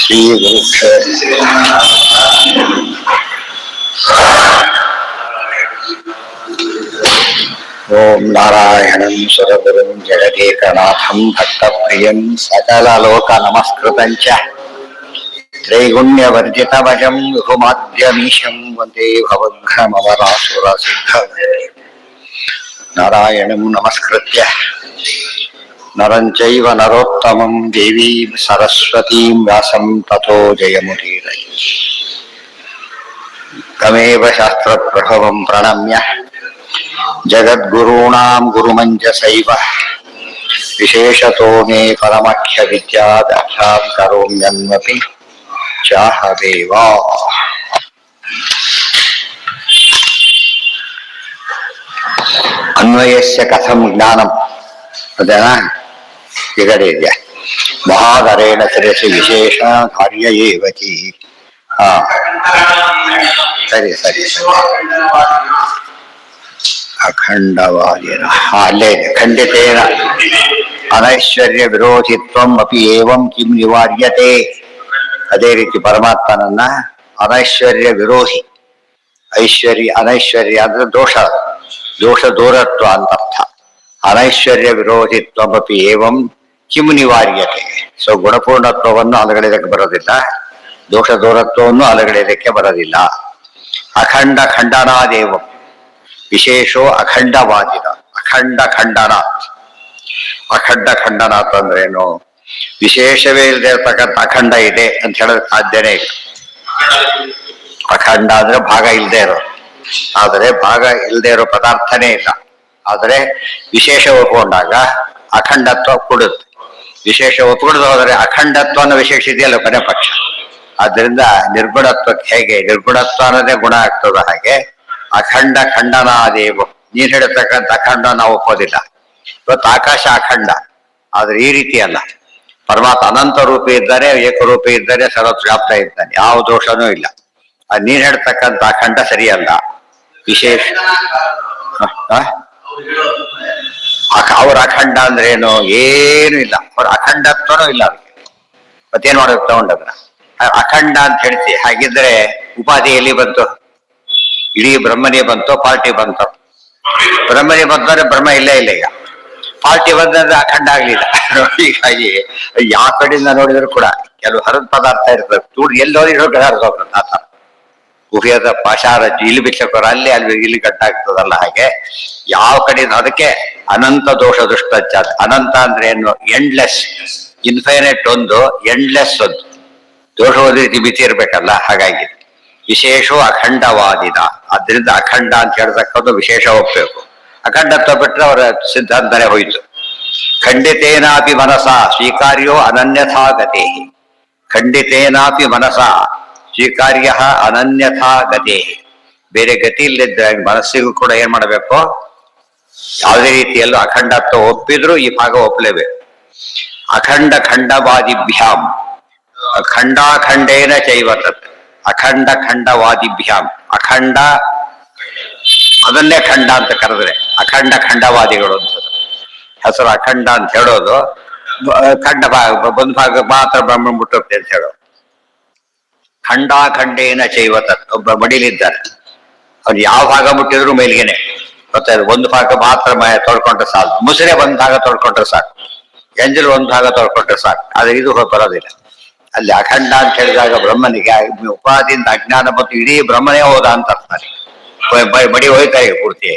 ಶ್ರೀ ಓಂ ನಾರಾಯಣಂ ಸುರಗುರುಂ ಜಗದೇಕನಾಥಂ ಭಕ್ತಪ್ರಿಯಂ ಸಕಲಲೋಕ ನಮಸ್ಕೃತಂಚ ತ್ರೈಗುಣ್ಯವರ್ಜಿತಮಜಂ ಋಹುಮಾದ್ಯಮೀಶಂ ವಂದೇ ಭವಘ್ನಮವರಾಸುರಸಿದ್ಧ ನಾರಾಯಣಂ ನಮಸ್ಕೃತ್ಯ ನರಂ ಚೈವ ನರೋತ್ತಮಂ ದೇವೀಂ ಸರಸ್ವತೀಂ ವ್ಯಾಸಂ ತಥೋ ಜಯಮುದೀರಯೇ. ತಮೇವ ಶಾಸ್ತ್ರಪ್ರಭವಂ ಪ್ರಣಮ್ಯ ಜಗದ್ಗುರುಣಾಂ ಗುರುಮಂಜಸೈವ ವಿಶೇಷತೋ ಮೇ ಪರಮಖ್ಯ ವಿದ್ಯಾದಾಂ ಕರೋಮ್ಯನ್ವಪಿ ಚಾಹದೇವ. ಅನ್ವಯಸ್ಯ ಕಥಂ ಜ್ಞಾನಂ ಅದೇನಾ ಈಗಡೆ ಇದೆಯಾ? ಮಹಾಧರೇಣ ಶಿರಸಿ ವಿಶೇಷ ಕಾರ್ಯ ಏವತಿ. ಹಾ ಸರಿ ಸರಿ ಅಖಂಡವಾದಿನ ಅಲ್ಲೇ ಇದೆ. ಖಂಡಿತೇನ ಅನೈಶ್ವರ್ಯ ವಿರೋಧಿತ್ವಂ ಅಪಿ ಏವಂ ಕಿಂ ನಿವಾರ್ಯತೆ. ಅದೇ ರೀತಿ ಪರಮಾತ್ಮನನ್ನ ಅನೈಶ್ವರ್ಯ ವಿರೋಧಿ, ಐಶ್ವರ್ಯ ಅನೈಶ್ವರ್ಯ ಅಂದ್ರೆ ದೋಷ, ದೋಷ ದೂರತ್ವ ಅಂತ ಅರ್ಥ. ಅನೈಶ್ವರ್ಯ ವಿರೋಧಿತ್ವಮಪಿ ಏವಂ ಕಿಂ ನಿವಾರ್ಯತೆ. ಸೊ ಗುಣಪೂರ್ಣತ್ವವನ್ನು ಅಲಗಡೆಯಕ್ಕೆ ಬರೋದಿಲ್ಲ, ದೋಷ ದೂರತ್ವವನ್ನು ಅಲಗಡೆಯಕ್ಕೆ ಬರೋದಿಲ್ಲ. ಅಖಂಡ ಖಂಡನಾದೇವಂ ವಿಶೇಷೋ ಅಖಂಡವಾದಿನ. ಅಖಂಡ ಖಂಡನಾಥ್. ಅಖಂಡ ಖಂಡನಾಥ್ ಅಂದ್ರೇನು? ವಿಶೇಷವೇ ಇಲ್ಲದೆ ಇರ್ತಕ್ಕಂಥ ಅಖಂಡ ಇದೆ ಅಂತ ಹೇಳೋದಕ್ಕೆ ಸಾಧ್ಯನೇ ಇಲ್ಲ. ಅಖಂಡ ಅಂದ್ರೆ ಭಾಗ ಇಲ್ಲದೆ ಇರೋ, ಆದರೆ ಭಾಗ ಇಲ್ಲದೆ ಇರೋ ಪದಾರ್ಥನೇ ಇಲ್ಲ. ಆದರೆ ವಿಶೇಷ ಒಪ್ಕೊಂಡಾಗ ಅಖಂಡತ್ವ ಕೊಡುತ್ತೆ. ವಿಶೇಷ ಒಪ್ಪಿಡ್ದು ಹೋದರೆ ಅಖಂಡತ್ವ ಅನ್ನೋ ವಿಶೇಷ ಇದೆಯಲ್ಲ ಕೊನೆ ಪಕ್ಷ. ಆದ್ದರಿಂದ ನಿರ್ಗುಣತ್ವಕ್ಕೆ ಹೇಗೆ ನಿರ್ಗುಣತ್ವ ಅನ್ನೋದೇ ಗುಣ ಆಗ್ತದ, ಹಾಗೆ ಅಖಂಡ ಖಂಡನಾದೇವ. ನೀನ್ ಹೇಳ್ತಕ್ಕಂಥ ಅಖಂಡ ನಾವು ಒಪ್ಪೋದಿಲ್ಲ. ಇವತ್ತು ಆಕಾಶ ಅಖಂಡ, ಆದ್ರೆ ಈ ರೀತಿ ಅಲ್ಲ. ಪರಮಾತ್ಮ ಅನಂತ ರೂಪಿ ಇದ್ದಾನೆ, ಏಕರೂಪಿ ಇದ್ದಾನೆ, ಸರ್ವವ್ಯಾಪ್ತ ಇದ್ದಾನೆ, ಯಾವ ದೋಷನೂ ಇಲ್ಲ. ನೀನ್ ಹೇಳ್ತಕ್ಕಂಥ ಅಖಂಡ ಸರಿಯಲ್ಲ. ವಿಶೇಷ ಅವ್ರ ಅಖಂಡ ಅಂದ್ರೆ ಏನು? ಏನು ಇಲ್ಲ, ಅವ್ರ ಅಖಂಡತ್ವನೂ ಇಲ್ಲ. ಅವ್ರಿಗೆ ಮತ್ತೇನ್ ಮಾಡೋದು ತಗೊಂಡದ್ರ ಅಖಂಡ ಅಂತ ಹೇಳ್ತಿ. ಹಾಗಿದ್ರೆ ಉಪಾಧಿ ಎಲ್ಲಿ ಬಂತು? ಇಡೀ ಬ್ರಹ್ಮನೇ ಬಂತು, ಪಾರ್ಟಿ ಬಂತು. ಬ್ರಹ್ಮನೇ ಬಂತಂದ್ರೆ ಬ್ರಹ್ಮ ಇಲ್ಲೇ ಇಲ್ಲ. ಈಗ ಪಾರ್ಟಿ ಬಂದ್ರೆ ಅಖಂಡ ಆಗ್ಲಿಲ್ಲ. ಹೀಗಾಗಿ ಯಾವ ಕಡೆಯಿಂದ ನೋಡಿದ್ರು ಕೂಡ ಕೆಲವು ಹರದ ಪದಾರ್ಥ ಇರ್ತದೆ. ತೂಡ್ ಎಲ್ಲಿ ನೋಡಿ ಆತ ಗುಹ್ಯದ ಪಾಷಾರ ಇಲ್ಲಿ ಬಿಚ್ಚಕೋರ ಅಲ್ಲಿ ಅಲ್ಲಿ ಇಲ್ಲಿ ಕಟ್ಟಾಗ್ತದಲ್ಲ, ಹಾಗೆ ಯಾವ ಕಡೆಯಿಂದ. ಅದಕ್ಕೆ ಅನಂತ ದೋಷ ದುಷ್ಟಚ್ಚ. ಅನಂತ ಅಂದ್ರೆ ಏನು? ಎಂಡ್ಲೆಸ್. ಇನ್ಫೈನೈಟ್ ಒಂದು, ಎಂಡ್ಲೆಸ್ ಒಂದು. ದೋಷ ಒಂದು ರೀತಿ ಮಿತಿ ಇರ್ಬೇಕಲ್ಲ, ಹಾಗಾಗಿ ವಿಶೇಷ ಅಖಂಡವಾದಿನ. ಆದ್ರಿಂದ ಅಖಂಡ ಅಂತ ಹೇಳ್ತಕ್ಕಂಥ ವಿಶೇಷ ಒಪ್ಪಬೇಕು. ಅಖಂಡತ್ವ ಬಿಟ್ಟರೆ ಅವರ ಸಿದ್ಧಾಂತನೇ ಹೋಯ್ತು. ಖಂಡಿತೇನಾಪಿ ಮನಸ ಸ್ವೀಕಾರ್ಯೋ ಅನನ್ಯಥಾ ಗತಿ. ಖಂಡಿತೇನಾಪಿ ಮನಸ ಸ್ವೀಕಾರ್ಯ ಅನನ್ಯಥಾ ಗತಿ. ಬೇರೆ ಗತಿ ಇಲ್ಲದಿದ್ದ ಮನಸ್ಸಿಗೂ ಕೂಡ ಏನ್ ಮಾಡಬೇಕು? ಯಾವುದೇ ರೀತಿಯಲ್ಲೂ ಅಖಂಡತ್ವ ಒಪ್ಪಿದ್ರು ಈ ಭಾಗ ಒಪ್ಪಲೇಬೇಕು. ಅಖಂಡ ಖಂಡವಾದಿಭ್ಯಾಂ ಖಂಡಾಖಂಡೇನ ಚೈವತತ್. ಅಖಂಡ ಖಂಡವಾದಿಭ್ಯಾಂ. ಅಖಂಡ ಅದನ್ನೇ ಖಂಡ ಅಂತ ಕರೆದ್ರೆ ಅಖಂಡ ಖಂಡವಾದಿಗಳು ಅಂತ ಹೆಸರು. ಅಖಂಡ ಅಂತ ಹೇಳೋದು ಖಂಡ ಭಾಗ, ಒಂದು ಭಾಗ ಮಾತ್ರ ಬ್ರಹ್ಮ ಮುಟ್ಟುತ್ತೆ ಅಂತ ಹೇಳೋದು. ಖಂಡಾಖಂಡೇನ ಚೈವತತ್. ಒಬ್ಬ ಮಡಿಲಿದ್ದಾರೆ, ಅವ್ರು ಯಾವ ಭಾಗ ಮುಟ್ಟಿದ್ರು ಮೇಲ್ಗೆನೆ. ಮತ್ತೆ ಒಂದು ಭಾಗ ಮಾತ್ರ ತೊಳ್ಕೊಂಡ್ರೆ ಸಾಕು. ಮುಸುರೆ ಒಂದ್ ಭಾಗ ತೊಳ್ಕೊಂಡ್ರೆ ಸಾಕು, ಎಂಜಲು ಒಂದ್ ಭಾಗ ತೊಳ್ಕೊಂಡ್ರೆ ಸಾಕು. ಆದ್ರೆ ಇದು ಬರೋದಿಲ್ಲ. ಅಲ್ಲಿ ಅಖಂಡ ಅಂತ ಹೇಳಿದಾಗ ಬ್ರಹ್ಮನಿಗೆ ಉಪಾದಿಯಿಂದ ಅಜ್ಞಾನ ಮತ್ತು ಇಡೀ ಬ್ರಹ್ಮನೇ ಹೋದ ಅಂತ ಅರ್ಥ. ಬಡಿ ಹೋಯ್ತಾರೆ ಪೂರ್ತಿ.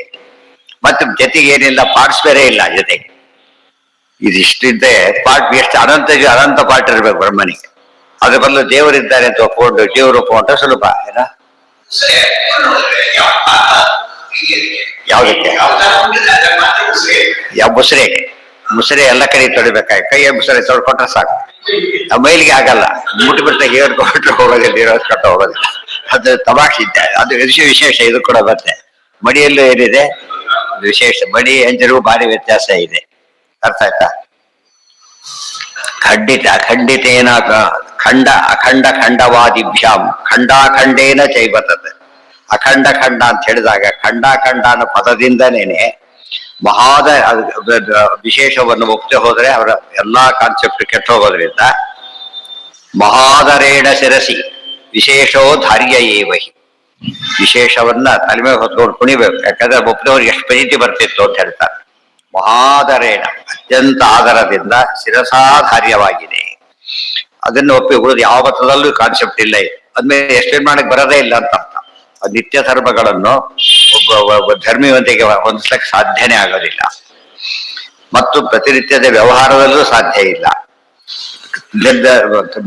ಮತ್ತೆ ಜೊತೆಗೆ ಏನಿಲ್ಲ, ಪಾರ್ಟ್ಸ್ ಬೇರೆ ಇಲ್ಲ ಜೊತೆಗೆ. ಇದಿಷ್ಟಿದ್ದೆ ಪಾರ್ಟ್ ಎಷ್ಟು ಅನಂತ ಪಾರ್ಟ್ ಇರ್ಬೇಕು ಬ್ರಹ್ಮನಿಗೆ. ಅದ್ರ ಬದಲು ದೇವರಿದ್ದಾರೆ ಅಂತ ಒಪ್ಕೊಂಡು ದೇವರು ಒಪ್ಕೊಂಡ್ರೆ ಸುಲಭ. ಏನ ಯಾವ್ದಕ್ಕೆ? ಯಾವ ಮುಸ್ರೆ? ಮುಸ್ರೆ ಎಲ್ಲ ಕಡೆ ತೊಳಿಬೇಕಾಗಿ ಕೈಯ ಮುಸ್ರೆ ತೊಳ್ಕೊಂಡ್ರೆ ಸಾಕು. ಮೈಲಿಗೆ ಆಗಲ್ಲ, ಮುಟ್ಬಿಡ್ತಾ ಹೇಳ್ಕೊಟ್ರೆ ಹೋಗೋದಿಲ್ಲ, ಇರೋದು ಕಟ್ಟ ಹೋಗೋದಿಲ್ಲ. ಅದು ತಮಾಷೆ. ಅದು ವಿಶೇಷ. ಇದು ಕೂಡ ಬರುತ್ತೆ. ಮಡಿಯಲ್ಲೂ ಏನಿದೆ ವಿಶೇಷ. ಮಡಿ ಎಂಜಲು ಭಾರಿ ವ್ಯತ್ಯಾಸ ಇದೆ. ಅರ್ಥ ಆಯ್ತಾ? ಖಂಡಿತೇನ ಖಂಡ ಅಖಂಡ ಖಂಡವಾದಿಭ್ಯಾಂ ಖಂಡಾಖಂಡೇನ ಚೈವತತ್. ಅಖಂಡ ಖಂಡ ಅಂತ ಹೇಳಿದಾಗ ಖಂಡಾಖಂಡ ಅನ್ನೋ ಪದದಿಂದನೇನೆ ವಿಶೇಷವನ್ನು ಒಪ್ಪದೆ ಹೋದ್ರೆ ಅವರ ಎಲ್ಲಾ ಕಾನ್ಸೆಪ್ಟ್ ಕೆಟ್ಟ ಹೋಗೋದ್ರಿಂದ ಮಹಾದರೇಣ ಶಿರಸಿ ವಿಶೇಷೋ ಧಾರ್ಯ ಏವಹಿ. ವಿಶೇಷವನ್ನ ತಲೆ ಮೇಲೆ ಹೊತ್ಕೊಂಡು ಕುಣಿಬೇಕು, ಯಾಕಂದ್ರೆ ಒಪ್ಪದವ್ರಿಗೆ ಎಷ್ಟು ಪ್ರೀತಿ ಬರ್ತಿತ್ತು ಅಂತ ಹೇಳ್ತಾರೆ. ಮಹಾದರೇಣ ಅತ್ಯಂತ ಆದರದಿಂದ ಶಿರಸಾಧಾರ್ಯವಾಗಿದೆ. ಅದನ್ನು ಒಪ್ಪಿ ಉಳಿದು ಯಾವ ಮತದಲ್ಲೂ ಕಾನ್ಸೆಪ್ಟ್ ಇಲ್ಲ. ಅದ್ಮೇಲೆ ಎಕ್ಸ್ಪ್ಲೇನ್ ಮಾಡಕ್ ಬರೋದೇ ಇಲ್ಲ ಅಂತ ಅರ್ಥ. ನಿತ್ಯ ಧರ್ಮಗಳನ್ನು ಒಬ್ಬ ಧರ್ಮೀವಂತಿಗೆ ಹೊಂದಿಸ್ಲಕ್ಕೆ ಸಾಧ್ಯನೇ ಆಗೋದಿಲ್ಲ, ಮತ್ತು ಪ್ರತಿನಿತ್ಯದ ವ್ಯವಹಾರದಲ್ಲೂ ಸಾಧ್ಯ ಇಲ್ಲ.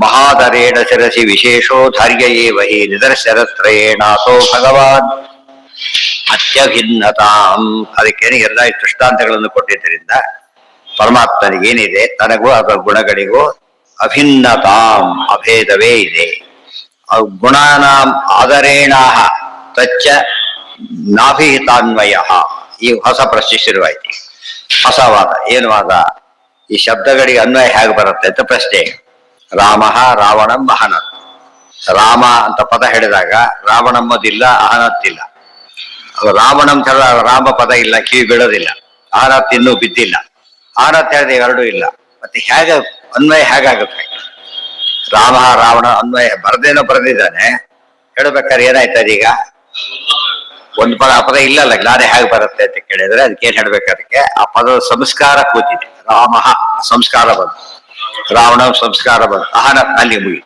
ಮಹಾದರೇಣ ಶಿರಸಿ ವಿಶೇಷೋ ಧಾರ್ಯ ಏವಹಿ ನಿದರ್ಶನತ್ರಯೇಣಾಸೋ ಭಗವಾನ್ ಅತ್ಯಭಿನ್ನತಾಂ. ಅದಕ್ಕೇನೆ ಎಲ್ಲ ದೃಷ್ಟಾಂತಗಳನ್ನು ಕೊಟ್ಟಿದ್ದರಿಂದ ಪರಮಾತ್ಮನಿಗೆ ಏನಿದೆ, ತನಗೂ ಅದರ ಗುಣಗಳಿಗೂ ಅಭಿನ್ನತಾಂ ಅಭೇದವೇ ಇದೆ. ಗುಣಾನಾಂ ಆದರೇಣಾಹ ತಚ್ಚ ನಾಭಿಹಿತಾನ್ವಯ. ಈ ಹೊಸ ಪ್ರಶ್ನೆ ಶುರುವಾಯ್ತು. ಹೊಸ ವಾದ. ಏನು ವಾದ? ಈ ಶಬ್ದಗಳಿಗೆ ಅನ್ವಯ ಹೇಗೆ ಬರುತ್ತೆ ಅಂತ ಪ್ರಶ್ನೆ. ರಾಮ ರಾವಣಂ ಅಹನತ್. ರಾಮ ಅಂತ ಪದ ಹೇಳಿದಾಗ ರಾವಣಮ್ಮದಿಲ್ಲ, ಅಹನತ್ತಿಲ್ಲ. ರಾವಣಂ ರಾಮ ಪದ ಇಲ್ಲ, ಕಿವಿ ಬೀಳೋದಿಲ್ಲ. ಅಹನತ್ ಇನ್ನೂ ಬಿದ್ದಿಲ್ಲ. ಅಹನತ್ ಹೇಳಿದೆ ಎರಡೂ ಇಲ್ಲ. ಮತ್ತೆ ಹೇಗೆ ಅನ್ವಯ ಹೇಗಾಗುತ್ತೆ? ರಾಮ ರಾವಣ ಅನ್ವಯ ಬರದೇನೋ ಬರೆದಿದ್ದಾನೆ, ಹೇಳ್ಬೇಕಾದ್ರೆ ಏನಾಯ್ತದ? ಈಗ ಒಂದು ಪದ, ಆ ಪದ ಇಲ್ಲಲ್ಲ, ಜ್ಞಾನ ಹೇಗೆ ಬರುತ್ತೆ ಅಂತ ಕೇಳಿದ್ರೆ ಅದಕ್ಕೆ ಏನ್ ಹೇಳ್ಬೇಕು? ಅದಕ್ಕೆ ಆ ಪದದ ಸಂಸ್ಕಾರ ಕೂತಿದೆ. ರಾಮ ಸಂಸ್ಕಾರ ಬಂತು, ರಾವಣ ಸಂಸ್ಕಾರ ಬಂತು, ಅಹನತ್ ಅಲ್ಲಿ ಮುಗಿ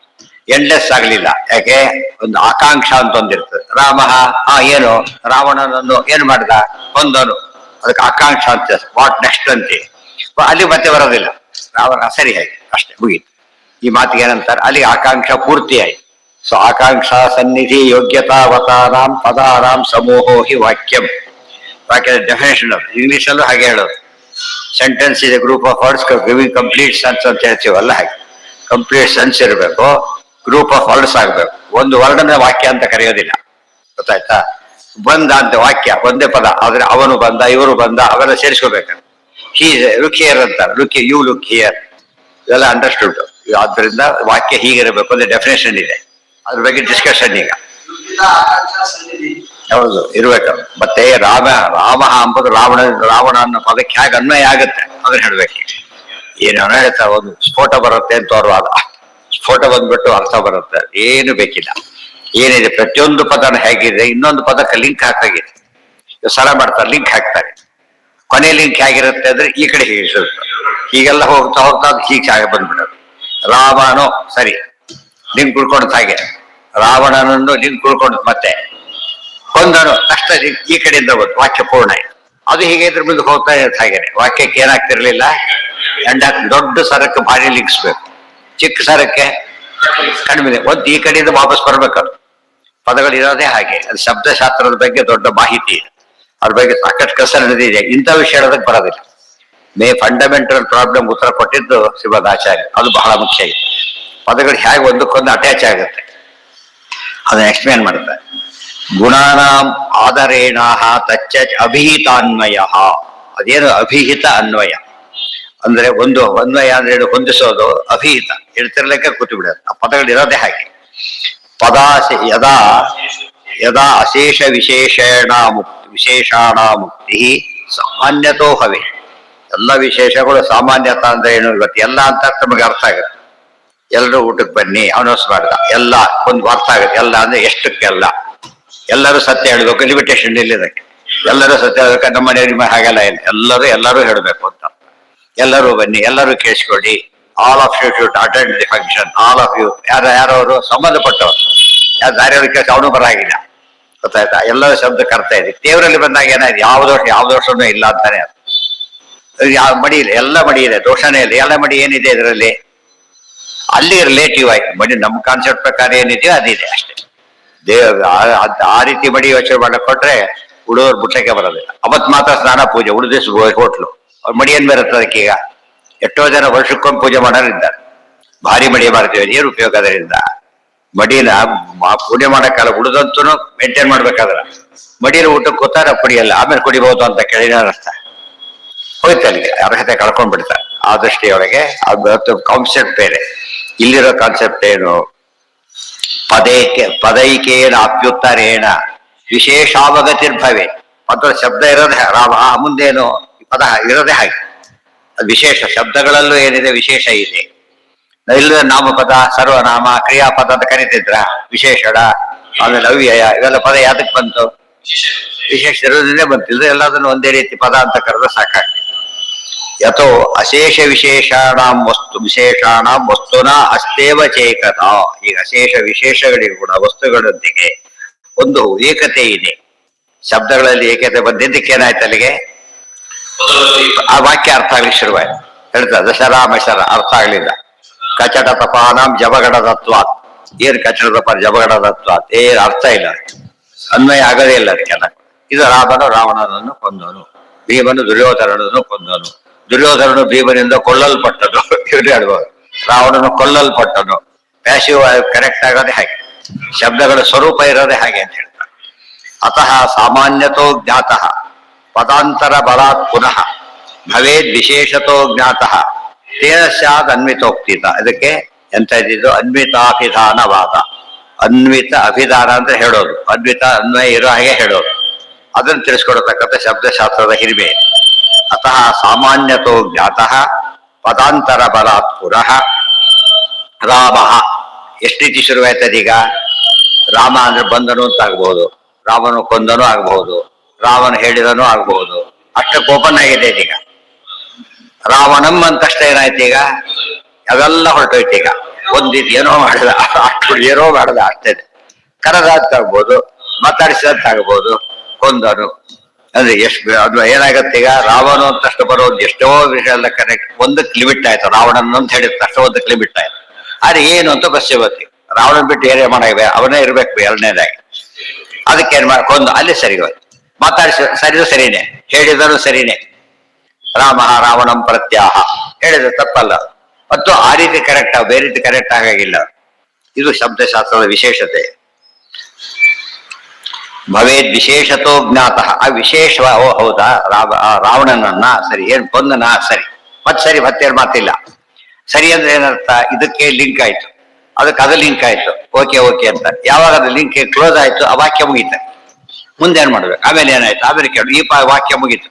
ಎಂಡ್ಲೆಸ್ ಆಗ್ಲಿಲ್ಲ. ಯಾಕೆ? ಒಂದು ಆಕಾಂಕ್ಷ ಅಂತ ಒಂದಿರ್ತದೆ. ರಾಮ ಏನು ರಾವಣನನ್ನು ಏನ್ ಮಾಡ್ದ? ಕೊಂದನು. ಅದಕ್ಕೆ ಆಕಾಂಕ್ಷ ಅಂತ, ವಾಟ್ ನೆಕ್ಸ್ಟ್ ಅಂತೆ. ಅಲ್ಲಿ ಮತ್ತೆ ಬರೋದಿಲ್ಲ. ರಾವಣ ಸರಿ ಆಯ್ತು, ಅಷ್ಟೇ ಮುಗೀತು. ಈ ಮಾತಿಗೆ ಏನಂತಾರೆ? ಅಲ್ಲಿ ಆಕಾಂಕ್ಷ ಪೂರ್ತಿ ಆಯ್ತು. ಸೊ ಆಕಾಂಕ್ಷ ಸನ್ನಿಧಿ ಯೋಗ್ಯತಾವತಾನಾಂ ಪದಾನಾಂ ಸಮೂಹೋ ಹಿ ವಾಕ್ಯಂ. ವಾಕ್ಯದ ಡೆಫಿನೇಷನ್ ಇಂಗ್ಲಿಷಲ್ಲೂ ಹಾಗೆ ಹೇಳೋದು. ಸೆಂಟೆನ್ಸ್ ಇದೆ group of words giving complete sense ಅಂತ ಹೇಳ್ತೀವಲ್ಲ, ಹಾಗೆ ಕಂಪ್ಲೀಟ್ ಸೆನ್ಸ್ ಇರಬೇಕು, ಗ್ರೂಪ್ ಆಫ್ ವರ್ಡ್ಸ್ ಆಗ್ಬೇಕು. ಒಂದು ವರ್ಡನ್ನ ವಾಕ್ಯ ಅಂತ ಕರೆಯೋದಿಲ್ಲ, ಗೊತ್ತಾಯ್ತಾ? ಬಂದ ಅಂತ ವಾಕ್ಯ ಒಂದೇ ಪದ, ಆದ್ರೆ ಅವನು ಬಂದ, ಇವರು ಬಂದ, ಅವೆಲ್ಲ ಸೇರಿಸ್ಕೋಬೇಕು. ಲುಕ್ ಹಿಯರ್ ಅಂತ, ಯು ಲುಕ್ ಹಿಯರ್, ಇವೆಲ್ಲ ಅಂಡರ್ಸ್ಟುಡ್. ಆದ್ರಿಂದ ವಾಕ್ಯ ಹೀಗಿರಬೇಕು ಅಂದ್ರೆ ಡೆಫಿನೇಷನ್ ಇದೆ, ಅದ್ರ ಬಗ್ಗೆ ಡಿಸ್ಕಷನ್ ಈಗ. ಹೌದು, ಇರ್ಬೇಕು. ಮತ್ತೆ ರಾಮ ಅಂಬುದು ರಾವಣ ಅನ್ನೋ ಪದಕ್ಕೆ ಹೇಗೆ ಅನ್ವಯ ಆಗುತ್ತೆ ಅದನ್ನ ಹೇಳ್ಬೇಕು. ಏನೋ ಹೇಳ್ತಾ ಒಂದು ಸ್ಫೋಟ ಬರುತ್ತೆ ಅಂತ ಅವ್ರ ವಾದ. ಸ್ಫೋಟ ಬಂದ್ಬಿಟ್ಟು ಅರ್ಥ ಬರುತ್ತೆ, ಏನು ಬೇಕಿಲ್ಲ. ಏನಿದೆ ಪ್ರತಿಯೊಂದು ಪದನ ಹೇಗಿದೆ ಇನ್ನೊಂದು ಪದಕ್ಕೆ ಲಿಂಕ್ ಹಾಕಾಗಿದೆ. ಸರ ಮಾಡ್ತಾರೆ, ಲಿಂಕ್ ಹಾಕ್ತಾರೆ. ಕೊನೆ ಲಿಂಕ್ ಹೇಗಿರುತ್ತೆ ಅಂದ್ರೆ ಈ ಕಡೆ ಹೀಗಿರುತ್ತೆ. ಹೀಗೆಲ್ಲ ಹೋಗ್ತಾ ಹೋಗ್ತಾ ಹೀಗೆ ಆಗ ಬಂದ್ಬಿಡೋದು. ರಾಮನು ಸರಿ ಲಿಂಕ್ ಉಳ್ಕೊಂಡ್ ಹಾಗೆ, ರಾವಣನನ್ನು ಲಿಂಕ್ ಉಳ್ಕೊಂಡು ಮತ್ತೆ ಕೊಂದನು ಅಷ್ಟ ಈ ಕಡೆಯಿಂದ ಬಂತು, ವಾಕ್ಯ ಪೂರ್ಣ ಆಯ್ತು. ಅದು ಹೀಗೆ ಇದ್ರ ಮುಂದೆ ಹೋಗ್ತಾ ಇರುತ್ತೆ. ಹಾಗೇನೆ ವಾಕ್ಯಕ್ಕೆ ಏನಾಗ್ತಿರ್ಲಿಲ್ಲ, ದೊಡ್ಡ ಸರಕ್ಕೆ ಭಾರಿ ಲಿಂಕ್ಸ್ಬೇಕು, ಚಿಕ್ಕ ಸರಕ್ಕೆ ಕಡಿಮೆ. ಒಂದು ಈ ಕಡೆಯಿಂದ ವಾಪಸ್ ಬರ್ಬೇಕದು. ಪದಗಳಿರೋದೇ ಹಾಗೆ. ಅದು ಶಬ್ದಶಾಸ್ತ್ರದ ಬಗ್ಗೆ ದೊಡ್ಡ ಮಾಹಿತಿ ಇದೆ, ಅದ್ರ ಬಗ್ಗೆ ಸಾಕಷ್ಟು ಕಸ ನಡೆದಿದೆ. ಇಂಥ ವಿಷಯ ಹೇಳೋದಕ್ಕೆ ಬರೋದಿಲ್ಲ. ಫಂಡಮೆಂಟಲ್ ಪ್ರಾಬ್ಲಮ್ ಉತ್ತರ ಕೊಟ್ಟಿದ್ದು ಶ್ರೀಮದ್ ಆಚಾರ್ಯ. ಅದು ಬಹಳ ಮುಖ್ಯ ಇದೆ. ಪದಗಳು ಹೇಗೆ ಒಂದಕ್ಕೊಂದು ಅಟ್ಯಾಚ್ ಆಗುತ್ತೆ ಅದನ್ನ ಎಕ್ಸ್ಪ್ಲೇನ್ ಮಾಡ್ತಾರೆ. ಗುಣಾನಾಂ ಆದರೇಣಾಹ ತಚ್ಚ ಅಭಿಹಿತಾನ್ವಯ. ಅದೇನು ಅಭಿಹಿತ ಅನ್ವಯ ಅಂದ್ರೆ? ಒಂದು ಅನ್ವಯ ಅಂದ್ರೆ ಹೊಂದಿಸೋದು, ಅಭಿಹಿತ ಹೇಳ್ತಿರ್ಲಿಕ್ಕೆ ಕೂತು ಬಿಡೋದು. ಆ ಪದಗಳು ಇರೋದೇ ಹಾಗೆ. ಯದಾ ಯದಾ ಅಶೇಷ ವಿಶೇಷಾಣ ಮುಕ್ತಿ ಸಾಮಾನ್ಯತೋ ಹವೆ. ಎಲ್ಲ ವಿಶೇಷಗಳು ಸಾಮಾನ್ಯತ ಅಂದ್ರೆ ಏನು? ಇವತ್ತು ಎಲ್ಲ ಅಂತ ನಮಗೆ ಅರ್ಥ ಆಗುತ್ತೆ. ಎಲ್ಲರೂ ಊಟಕ್ಕೆ ಬನ್ನಿ, ಅನೌನ್ಸ್ ಮಾಡ್ದ, ಎಲ್ಲ ಒಂದು ಅರ್ಥ ಆಗುತ್ತೆ. ಎಲ್ಲ ಅಂದ್ರೆ ಎಷ್ಟಕ್ಕೆಲ್ಲ, ಎಲ್ಲರೂ ಸತ್ಯ ಹೇಳ್ಬೇಕು, ಲಿಮಿಟೇಷನ್ ಇಲ್ಲಿದಕ್ಕೆ. ಎಲ್ಲರೂ ಸತ್ಯ ಹೇಳ್ಬೇಕು, ನಮ್ಮ ಮನೆಯವ್ರಿಗೆ ಹಾಗೆಲ್ಲ ಇಲ್ಲ, ಎಲ್ಲರೂ ಹೇಳ್ಬೇಕು ಅಂತ. ಎಲ್ಲರೂ ಬನ್ನಿ, ಎಲ್ಲರೂ ಕೇಳಿಸ್ಕೊಳ್ಳಿ. All of you should attend the function, all of you. ಯಾರವರು ಸಂಬಂಧಪಟ್ಟವರು, ಯಾರು ದಾರಿಯವ್ರಿಗೆ ಕೇಳಿಸಿ ಅವನು ಬರಾಗಿಲ್ಲ, ಗೊತ್ತಾಯ್ತಾ? ಎಲ್ಲರ ಶಬ್ದಕ್ಕೆ ಅರ್ಥ ಇದೆ. ದೇವರಲ್ಲಿ ಬಂದಾಗ ಏನಾಯ್ತು? ಯಾವ ದೋಷನೂ ಇಲ್ಲ ಅಂತಾನೆ. ಯಾವ ಮಡಿ ಇಲ್ಲ, ಎಲ್ಲ ಮಡಿ ಇದೆ, ದೋಷನೇ ಇಲ್ಲ. ಎಲ್ಲ ಮಡಿ ಏನಿದೆ ಇದರಲ್ಲಿ? ಅಲ್ಲಿ ರಿಲೇಟಿವ್ ಆಯ್ತು ಮಡಿ. ನಮ್ಮ ಕಾನ್ಸೆಪ್ಟ್ ಪ್ರಕಾರ ಏನಿದೆಯೋ ಅದಿದೆ ಅಷ್ಟೇ. ಆ ರೀತಿ ಮಡಿ ಯೋಚನೆ ಮಾಡಕ್ ಕೊಟ್ರೆ ಉಳಿದವ್ರು ಬುಟ್ಟಕ್ಕೆ ಬರೋದಿಲ್ಲ. ಅವತ್ ಮಾತ್ರ ಸ್ನಾನ ಪೂಜೆ, ಉಳಿದಿಸ್ ಹೋಟ್ಲು. ಅವ್ರ ಮಡಿ ಏನ್ ಬರುತ್ತೆ ಅದಕ್ಕೀಗ? ಎಷ್ಟೋ ಜನ ವರ್ಷಕ್ಕೊಂದು ಪೂಜೆ ಮಾಡೋರಿದ್ದಾರೆ. ಭಾರಿ ಮಡಿ ಮಾಡ್ತೀವಿ, ಏನು ಉಪಯೋಗ ಅದರಿಂದ? ಮಡಿನ ಪೂಜೆ ಮಾಡಕ್ಕಲ್ಲ, ಉಳಿದಂತೂ ಮೇಂಟೈನ್ ಮಾಡ್ಬೇಕಾದ್ರ. ಮಡಿನ ಊಟಕ್ಕೆ ಕೂತಾರ ಕುಡಿಯಲ್ಲ, ಆಮೇಲೆ ಕುಡಿಬಹುದು ಅಂತ ಕೇಳಿದ ಅರ್ಥ ಹೋಯ್ತು, ಅಲ್ಲಿಗೆ ಅರ್ಹತೆ ಕಳ್ಕೊಂಡ್ಬಿಡ್ತಾರೆ. ಆ ದೃಷ್ಟಿಯೊಳಗೆ ಅದು ಕಾನ್ಸೆಪ್ಟ್ ಬೇರೆ. ಇಲ್ಲಿರೋ ಕಾನ್ಸೆಪ್ಟ್ ಏನು? ಪದೈಕೇನ ಅಪ್ಯುತ್ತರೇಣ ವಿಶೇಷಾವಗತಿರ್ಭವೆ. ಪದ ಶಬ್ದ ಇರೋದೇ ರಾಮ, ಮುಂದೇನು ಪದ ಇರೋದೇ ಹಾಗೆ. ಅದು ವಿಶೇಷ ಶಬ್ದಗಳಲ್ಲೂ ಏನಿದೆ ವಿಶೇಷ ಇದೆ. ಇಲ್ಲ ನಾಮಪದ, ಸರ್ವನಾಮ, ಕ್ರಿಯಾಪದ ಅಂತ ಕರಿತಿದ್ರ, ವಿಶೇಷಣ, ಆಮೇಲೆ ಅವ್ಯಯ, ಇವೆಲ್ಲ ಪದ ಯಾತಕ್ಕೆ ಬಂತು? ವಿಶೇಷ ಇರೋದ್ರಿಂದ ಬಂತು. ಇದು ಎಲ್ಲದನ್ನು ಒಂದೇ ರೀತಿ ಪದ ಅಂತ ಕರೆದ್ರೆ ಸಾಕಾಗ್ತದೆ. ಯಥೋ ಅಶೇಷ ವಿಶೇಷಾಣಾಂ ವಸ್ತುನ ಅಸ್ತೇವ ಚೇಕತ. ಈಗ ಅಶೇಷ ವಿಶೇಷಗಳಿಗೂ ಕೂಡ ವಸ್ತುಗಳೊಂದಿಗೆ ಒಂದು ಏಕತೆ ಇದೆ. ಶಬ್ದಗಳಲ್ಲಿ ಏಕತೆ ಬಂದಿದ್ದಕ್ಕೆ ಏನಾಯ್ತು ಅಲ್ಲಿಗೆ? ಆ ವಾಕ್ಯ ಅರ್ಥ ಆಗ್ಲಿಕ್ಕೆ ಶುರುವಾಯ್ತು. ಹೇಳ್ತಾ ದಶರಾ ಮಶರ ಅರ್ಥ ಆಗ್ಲಿಲ್ಲ. ಕಚಟ ತಪಾನಾಂ ಜಬಗಡ ತತ್ವಾತ್. ಏನ್ ಕಚಡ ತಪ ಜಬಗಡ ತತ್ವಾತ್ ಏನ್ ಅರ್ಥ ಇಲ್ಲ, ಅನ್ವಯ ಆಗದೇ ಇಲ್ಲ ಅದಕ್ಕೆಲ್ಲ. ಇದು ರಾಮನು ರಾವಣನನ್ನು ಕೊಂದನು, ಭೀಮನು ದುರ್ಯೋಧನನನ್ನು ಕೊಂದನು, ದುರ್ಯೋಧನನು ಭೀಮನಿಂದ ಕೊಳ್ಳಲ್ಪಟ್ಟನು. ಇವ್ರು ಹೇಳ್ಬೋದು ರಾವಣನು ಕೊಲ್ಲಲ್ಪಟ್ಟನು. ಪ್ಯಾಸಿವ್ ಕರೆಕ್ಟ್ ಆಗೋದೇ ಹಾಗೆ, ಶಬ್ದಗಳ ಸ್ವರೂಪ ಇರೋದೇ ಹಾಗೆ ಅಂತ ಹೇಳ್ತಾರೆ. ಅತಃ ಸಾಮಾನ್ಯತೋ ಜ್ಞಾತಃ ಪದಾಂತರ ಬಲಾತ್ ಪುನಃ ಭವೇದ್ ವಿಶೇಷತೋ ಜ್ಞಾತಃ ತೇನ ಸ್ಯಾದ್ ಅನ್ವಿತೋಕ್ತಿತ. ಇದಕ್ಕೆ ಎಂತ ಇದ್ದಿದ್ದು? ಅನ್ವಿತಾಭಿಧಾನವಾದ. ಅನ್ವಿತ ಅಭಿಧಾನ ಅಂತ ಹೇಳೋದು, ಅನ್ವಿತ ಅನ್ವಯ ಇರೋ ಹಾಗೆ ಹೇಳೋದು. ಅದನ್ನು ತಿಳಿಸ್ಕೊಡತಕ್ಕಂಥ ಶಬ್ದಶಾಸ್ತ್ರದ ಹಿರಿಮೆ. ಅತಃ ಸಾಮಾನ್ಯತೋ ಜ್ಞಾತಃ ಪದಾಂತರ ಬಲಾತ್ ಪುನಃ ರಾಮ. ಎಷ್ಟು ರೀತಿ ಶುರುವಾಯ್ತದೀಗ? ರಾಮ ಅಂದ್ರೆ ಬಂದನು ಅಂತ ಆಗ್ಬಹುದು, ರಾಮನು ಕೊಂದನು ಆಗ್ಬಹುದು, ರಾಮನು ಹೇಳಿದನು ಆಗ್ಬಹುದು. ಅಷ್ಟಕ್ಕೆ ಓಪನ್ ಆಗಿದೆ ಈಗ. ರಾವಣಂ ಅಂತಷ್ಟೇ ಏನಾಯ್ತು ಈಗ? ಅವೆಲ್ಲ ಹೊರಟೋಯ್ತು ಈಗ. ಒಂದಿದ್ದು ಏನೋ ಮಾಡಿದ, ಅಷ್ಟು ಏನೋ ಮಾಡಿದ ಅಷ್ಟೇ. ಕರೆದಾಗ್ಬೋದು, ಮಾತಾಡಿಸಿದಂತಾಗ್ಬೋದು, ಕೊಂದನು ಅಂದ್ರೆ ಎಷ್ಟು ಅದು ಏನಾಗತ್ತೆ ಈಗ? ರಾವಣ ಅಂತಷ್ಟು ಬರೋದು ಎಷ್ಟೋ ವಿಷಯ ಎಲ್ಲ ಕರೆಕ್ಟ್. ಒಂದಕ್ಕೆ ಲಿಮಿಟ್ ಆಯ್ತು. ರಾವಣನ್ ಅಂತ ಹೇಳಿದ ತಕ್ಷಣ ಒಂದಕ್ಕೆ ಲಿಮಿಟ್ ಆಯ್ತು. ಆದ್ರೆ ಏನು ಅಂತ ಬಸ್ಸಿವತ್ತಿ ರಾವಣನ್ ಬಿಟ್ಟು ಏನೇ ಮಾಡಿವೆ, ಅವನೇ ಇರ್ಬೇಕು ಎರಡನೇದಾಗಿ. ಅದಕ್ಕೆ ಏನ್ ಕೊಂದು ಅಲ್ಲಿ ಸರಿ ಹೋಯ್ತು. ಮಾತಾಡಿಸಿ ಸರಿದು ಸರಿನೇ, ಹೇಳಿದರು ಸರಿನೇ. ರಾಮ ರಾವಣಂ ಪ್ರತ್ಯಾಹ ಹೇಳಿದ್ರೆ ತಪ್ಪಲ್ಲ. ಮತ್ತು ಆ ರೀತಿ ಕರೆಕ್ಟ್ ಬೇರೆ ರೀತಿ ಕರೆಕ್ಟ್ ಆಗಾಗಿಲ್ಲ. ಇದು ಶಬ್ದಶಾಸ್ತ್ರದ ವಿಶೇಷತೆ. ಭವೇದ್ ವಿಶೇಷತೋ ಜ್ಞಾತಃ. ಆ ವಿಶೇಷ ಓ ಹೌದಾ, ರಾವಣನನ್ನ ಸರಿ ಏನ್ ಕೊಂದನ ಸರಿ, ಸರಿ ಮತ್ತೇನ್ ಮಾತಿಲ್ಲ. ಸರಿ ಅಂದ್ರೆ ಏನರ್ಥ? ಇದಕ್ಕೆ ಲಿಂಕ್ ಆಯ್ತು, ಅದಕ್ಕೆ ಅದು ಲಿಂಕ್ ಆಯ್ತು, ಓಕೆ ಓಕೆ ಅಂತ. ಯಾವಾಗ ಅದು ಲಿಂಕ್ ಕ್ಲೋಸ್ ಆಯ್ತು, ಆ ವಾಕ್ಯ ಮುಗೀತು. ಮುಂದೆ ಏನ್ ಮಾಡ್ಬೇಕು? ಆಮೇಲೆ ಏನಾಯ್ತು? ಆಮೇಲೆ ಕೇಳು, ಈ ವಾಕ್ಯ ಮುಗೀತು.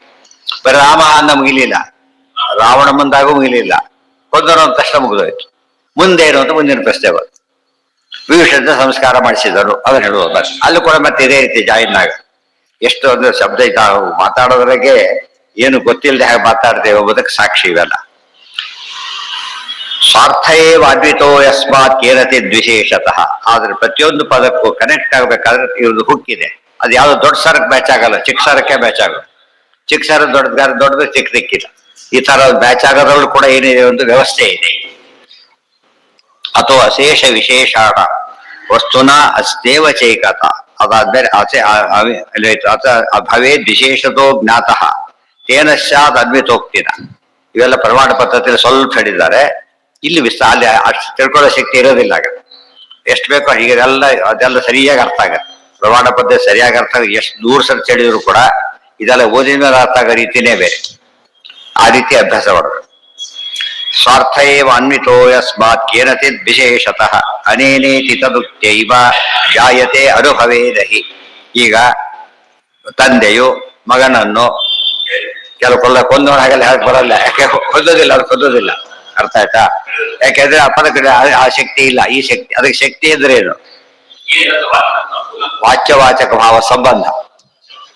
ಬರೀ ರಾಮ ಅನ್ನ ಮುಗಿಲಿಲ್ಲ, ರಾವಣ ಮುಂದಾಗೂ ಮುಗಿಲಿಲ್ಲ, ಕೊಂದನು ಅಂತ ತಕ್ಷಣ ಮುಗಿದೋಯ್ತು. ಮುಂದೆ ಏನು ಅಂತ ಮುಂದಿನ ಪ್ರಶ್ನೆ ಬಂತು. ವಿಭೀಷಣ ಸಂಸ್ಕಾರ ಮಾಡಿಸಿದರು ಅದನ್ನ ಹೇಳುವುದು. ಅಲ್ಲೂ ಕೂಡ ಮತ್ತೆ ಇದೇ ರೀತಿ ಜಾಯಿನ್ ಆಗ ಎಷ್ಟು ಅಂದ್ರೆ ಶಬ್ದ ಮಾತಾಡೋದ್ರಾಗೆ ಏನು ಗೊತ್ತಿಲ್ಲದೆ ಹಾಗೆ ಮಾತಾಡ್ತೇವೆ ಎಂಬುದಕ್ಕೆ ಸಾಕ್ಷಿ ಇವೆಲ್ಲ. ಸ್ವಾರ್ಥಯೇವ ಅದ್ವಿತೋ ಯಸ್ಮಾತ್ ಕೇರತಿ ದ್ವಿಶೇಷತಃ. ಆದ್ರೆ ಪ್ರತಿಯೊಂದು ಪದಕ್ಕೂ ಕನೆಕ್ಟ್ ಆಗ್ಬೇಕಾದ್ರೆ ಇವ್ರದ್ದು ಹುಕ್ಕಿದೆ. ಅದು ಯಾವ್ದು ದೊಡ್ಡ ಸರಕ್ಕೆ ಮ್ಯಾಚ್ ಆಗಲ್ಲ, ಚಿಕ್ಕ ಸರಕ್ಕೆ ಮ್ಯಾಚ್ ಆಗೋದು. ಚಿಕ್ಕ ಸರ ದೊಡ್ಡದು ಚಿಕ್ಕ ದಿಕ್ಕಿಲ್ಲ. ಈ ತರ ಮ್ಯಾಚ್ ಆಗೋದ್ರಲ್ಲೂ ಕೂಡ ಏನಿದೆ, ಒಂದು ವ್ಯವಸ್ಥೆ ಇದೆ. ಅಥವಾ ಅಶೇಷ ವಿಶೇಷಾಣ ವಸ್ತುನ ಅಸ್ತೇವ ಚೈಕತ. ಅದಾದ್ಮೇಲೆ ಭವೇದ್ ವಿಶೇಷತೋ ಜ್ಞಾತಃ ತೇನ ಸ್ಯಾದ್ ಅನ್ವಿತೋಕ್ತಿನ. ಇವೆಲ್ಲ ಪ್ರಮಾಣ ಪದ್ಧತಿಯಲ್ಲಿ ಸ್ವಲ್ಪ ಹೇಳಿದ್ದಾರೆ. ಇಲ್ಲಿ ಅಲ್ಲಿ ಅಷ್ಟು ತಿಳ್ಕೊಳ್ಳೋ ಶಕ್ತಿ ಇರೋದಿಲ್ಲ. ಆಗ ಎಷ್ಟು ಬೇಕೋ ಹೀಗೆಲ್ಲ ಅದೆಲ್ಲ ಸರಿಯಾಗಿ ಅರ್ಥ ಆಗತ್ತೆ. ಪ್ರಮಾಣ ಪದ್ಧತಿ ಸರಿಯಾಗಿ ಅರ್ಥ ಆಗ ಎಷ್ಟು ದೂರ ಸರ್ಚ್ ಹೇಳಿದ್ರು ಕೂಡ ಇದೆಲ್ಲ ಓದಿನ ಮೇಲೆ ಅರ್ಥ ಆಗೋ ರೀತಿನೇ ಬೇರೆ. ಆ ರೀತಿ ಅಭ್ಯಾಸ ಮಾಡೋದು. ಸ್ವಾರ್ಥ ಏವ ಅನ್ವಿತೋ ಯಸ್ಮಾತ್ ಕೇನಚಿತ್ ವಿಶೇಷತಃ ಅನೇನೇತಿ ತದುಕ್ತೈವ ಜಾಯತೆ ಅನುಭವೇದಹಿ. ಈಗ ತಂದೆಯು ಮಗನನ್ನು ಕೆಲವು ಕೊಂದವನ ಹಾಗೆಲ್ಲ ಹೇಳಕ್ ಬರಲ್ಲ. ಯಾಕೆ ಹೊಂದೋದಿಲ್ಲ, ಅದು ಹೊಂದೋದಿಲ್ಲ. ಅರ್ಥ ಆಯ್ತಾ? ಯಾಕೆಂದ್ರೆ ಆ ಪದಕ್ಕೆ ಆ ಶಕ್ತಿ ಇಲ್ಲ, ಈ ಶಕ್ತಿ. ಅದಕ್ಕೆ ಶಕ್ತಿ ಅಂದ್ರೆ ಏನು? ವಾಚ್ಯವಾಚಕ ಭಾವ ಸಂಬಂಧ.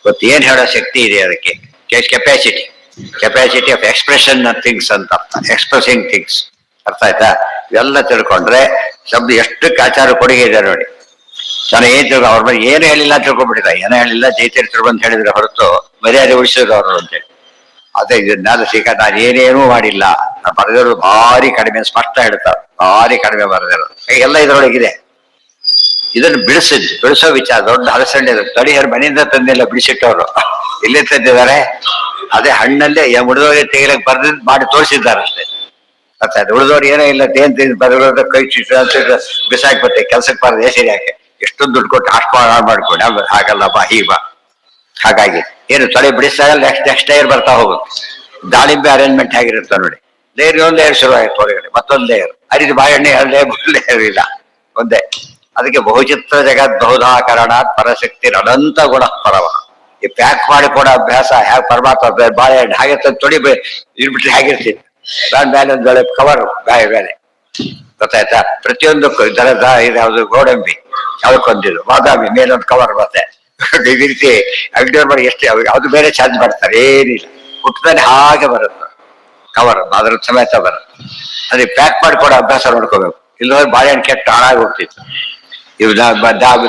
ಇವತ್ತು ಏನ್ ಹೇಳೋ ಶಕ್ತಿ ಇದೆ ಅದಕ್ಕೆ? ಕೆಪಾಸಿಟಿ ಆಫ್ ಎಕ್ಸ್ಪ್ರೆಷನ್ ಥಿಂಗ್ಸ್ ಅಂತ ಅರ್ಥ. Expressing things. ಅರ್ಥ ಆಯ್ತಾ? ಇವೆಲ್ಲ ತಿಳ್ಕೊಂಡ್ರೆ ಶಬ್ದ ಎಷ್ಟಕ್ಕೆ ಆಚಾರ ಕೊಡುಗೆ ಇದೆ ನೋಡಿ. ನಾನು ಏನ್ ಅವ್ರ ಮೇಲೆ ಏನು ಹೇಳಿಲ್ಲ ತಿಳ್ಕೊಂಡ್ಬಿಟ್ಟಿದ್ದ. ಏನೋ ಹೇಳಿಲ್ಲ, ಜೈತೀರ್ಥರು ಬಂದು ಹೇಳಿದ್ರೆ ಹೊರತು ಮರ್ಯಾದೆ ಉಳಿಸಿದ್ರು ಅವರು ಅಂತೇಳಿ. ಅದೇ ಇದನ್ನೆಲ್ಲ ನಾನು ಏನೇನೂ ಮಾಡಿಲ್ಲ, ನಾನು ಬರೆದಿರೋದು ಭಾರಿ ಕಡಿಮೆ, ಸ್ಪಷ್ಟ ಹೇಳ್ತಾರೆ. ಭಾರಿ ಕಡಿಮೆ ಬರೆದಿರೋದು ಎಲ್ಲ ಇದರೊಳಗಿದೆ. ಇದನ್ನು ಬಿಡಿಸೋ ವಿಚಾರ ದೊಡ್ಡ ಹಲಸಂಡೆ. ತಡಿಯರು ಮನೆಯಿಂದ ತಂದೆಲ್ಲ ಬಿಡಿಸಿಟ್ಟವರು ಎಲ್ಲಿ ತಂದಿದ್ದಾರೆ? ಅದೇ ಹಣ್ಣಲ್ಲೇ ಉಳಿದವರಿಗೆ ತೆಗಿಲಕ್ಕೆ ಬರ್ದಿದ್ದು ಮಾಡಿ ತೋರಿಸಿದ್ದಾರೆ ಅಷ್ಟೇ. ಅರ್ಥ ಆಯ್ತು? ಉಳಿದವ್ರು ಏನೋ ಇಲ್ಲ, ತೇನ್ ಬರೆದಿರೋದ ಕೈ ಬಿಸಾಕ್ಬತ್ತೆ, ಕೆಲ್ಸಕ್ಕೆ ಬರೋದು ಹೆಸರಿ ಯಾಕೆ ಎಷ್ಟೊಂದು ದುಡ್ಡು ಕೊಟ್ಟು ಅಷ್ಟು ಮಾಡ್ಕೊಂಡು ಹಾಗಲ್ಲ ಬಾ ಹೀ ಬಾ. ಹಾಗಾಗಿ ಏನು ತೊಳೆ ಬಿಡಿಸಾಗಲ್ಲ, ನೆಕ್ಸ್ಟ್ ಲೇಯರ್ ಬರ್ತಾ ಹೋಗುತ್ತೆ. ದಾಳಿಂಬೆ ಅರೇಂಜ್ಮೆಂಟ್ ಆಗಿರುತ್ತೆ ನೋಡಿ. ಲೇಯರ್ ಒಂದು ಲೇಯರ್ ಶುರು ಆಯ್ತು, ಹೊರಗಡೆ ಮತ್ತೊಂದು ಲೇಯರ್. ಅರಿದು ಬಾಳೆಹಣ್ಣೆ ಲೇಯರ್ ಇಲ್ಲ, ಒಂದೇ. ಅದಕ್ಕೆ ಬಹುಚಿತ್ರ ಜಗತ್ ಬಹುಧಾಕರಣ ಪರಶಕ್ತಿ ಅನಂತ ಗುಣ ಪರವ. ಈ ಪ್ಯಾಕ್ ಮಾಡಿ ಕೊಡೋ ಅಭ್ಯಾಸ ಹೇಗೆ ಪರಮಾತ್ಮ ಬಾಳೆಹಣ್ಣು ಹಾಗೆ ತೊಡಿ ಇಟ್ಬಿಟ್ರೆ ಹೇಗಿರ್ತಿತ್ತು ಮೇಲೆ ಒಂದು ಒಳ್ಳೆ ಕವರ್ ಬಾಯಿ ಮೇಲೆ ಗೊತ್ತಾಯ್ತಾ ಪ್ರತಿಯೊಂದಕ್ಕೂ ದರದ ಇದ್ಯಾವುದು ಗೋಡಂಬಿ ಅದಕ್ಕೊಂದಿದ್ದು ಬಾದಾಮಿ ಮೇಲೊಂದು ಕವರ್ ಬರುತ್ತೆ ಈ ರೀತಿ ಅಂಗಡಿಯವ್ರ ಮಾಡಿ ಎಷ್ಟು ಯಾವ್ದು ಬೇರೆ ಚಾರ್ಜ್ ಮಾಡ್ತಾರೆ ಏನಿಲ್ಲ ಹುಟ್ಟದಲ್ಲಿ ಹಾಗೆ ಬರುತ್ತೆ ಕವರ್ ಅದ್ರ ಸಮೇತ ಬರುತ್ತೆ ಅದೇ ಪ್ಯಾಕ್ ಮಾಡಿ ಕೊಡೋ ಅಭ್ಯಾಸ ನೋಡ್ಕೋಬೇಕು ಇಲ್ಲದ್ರೆ ಬಾಳೆಹಣ್ಣು ಕೆಟ್ಟ ಹಾಳಾಗಿ ಹೋಗ್ತಿತ್ತು ಇವ್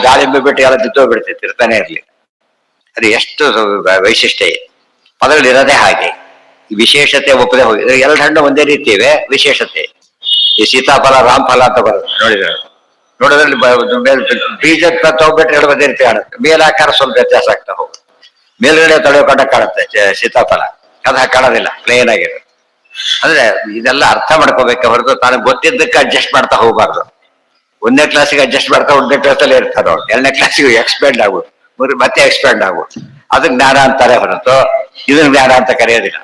ದಾಳಿಂಬೆ ಬಿಟ್ಟು ಎಲ್ಲ ಬಿದ್ದೋಗ್ಬಿಡ್ತಿತ್ತು ಇರ್ತಾನೆ ಇರ್ಲಿ ಅದು ಎಷ್ಟು ವೈಶಿಷ್ಟ್ಯ ಪದಗಳಿರೋದೇ ಹಾಗೆ ಈ ವಿಶೇಷತೆ ಒಪ್ಪದೆ ಹೋಗಿ ಎರಡು ಹಣ್ಣು ಒಂದೇ ರೀತಿ ಇವೆ ವಿಶೇಷತೆ ಈ ಸೀತಾಫಲ ರಾಮಫಲ ಅಂತ ಬರುತ್ತೆ ನೋಡಿದ್ರಲ್ಲಿ ಬೀಜದ ತಗೋಬಿಟ್ರೆ ಎರಡು ಒಂದೇ ರೀತಿ ಕಾಣುತ್ತೆ ಮೇಲಾಕಾರ ಸ್ವಲ್ಪ ವ್ಯತ್ಯಾಸ ಆಗ್ತಾ ಹೋಗುತ್ತೆ ಮೇಲ್ಗಡೆ ತೊಳೆಕೊಂಡ ಕಾಣುತ್ತೆ ಸೀತಾಫಲ ಅದು ಕಾಣೋದಿಲ್ಲ ಪ್ಲೇನ್ ಆಗಿರುತ್ತೆ ಅಂದ್ರೆ ಇದೆಲ್ಲ ಅರ್ಥ ಮಾಡ್ಕೋಬೇಕೆ ಹೊರತು ತಾನು ಗೊತ್ತಿದ್ದಕ್ಕೆ ಅಡ್ಜಸ್ಟ್ ಮಾಡ್ತಾ ಹೋಗ್ಬಾರ್ದು ಒಂದನೇ ಕ್ಲಾಸಿಗೆ ಅಡ್ಜಸ್ಟ್ ಮಾಡ್ತಾ ಒಂದನೇ ಕ್ಲಾಸಲ್ಲಿ ಇರ್ತಾರೆ ಅವ್ರು ಎರಡನೇ ಕ್ಲಾಸಿಗೆ ಎಕ್ಸ್ಪೆಂಡ್ ಆಗ್ಬೋದು ಮತ್ತೆ ಎಕ್ಸ್ಪೆಂಡ್ ಆಗ್ಬೋದು ಅದು ಜ್ಞಾನ ಅಂತಾರೆ ಹೊರತು ಇದನ್ನ ಜ್ಞಾನ ಅಂತ ಕರೆಯೋದಿಲ್ಲ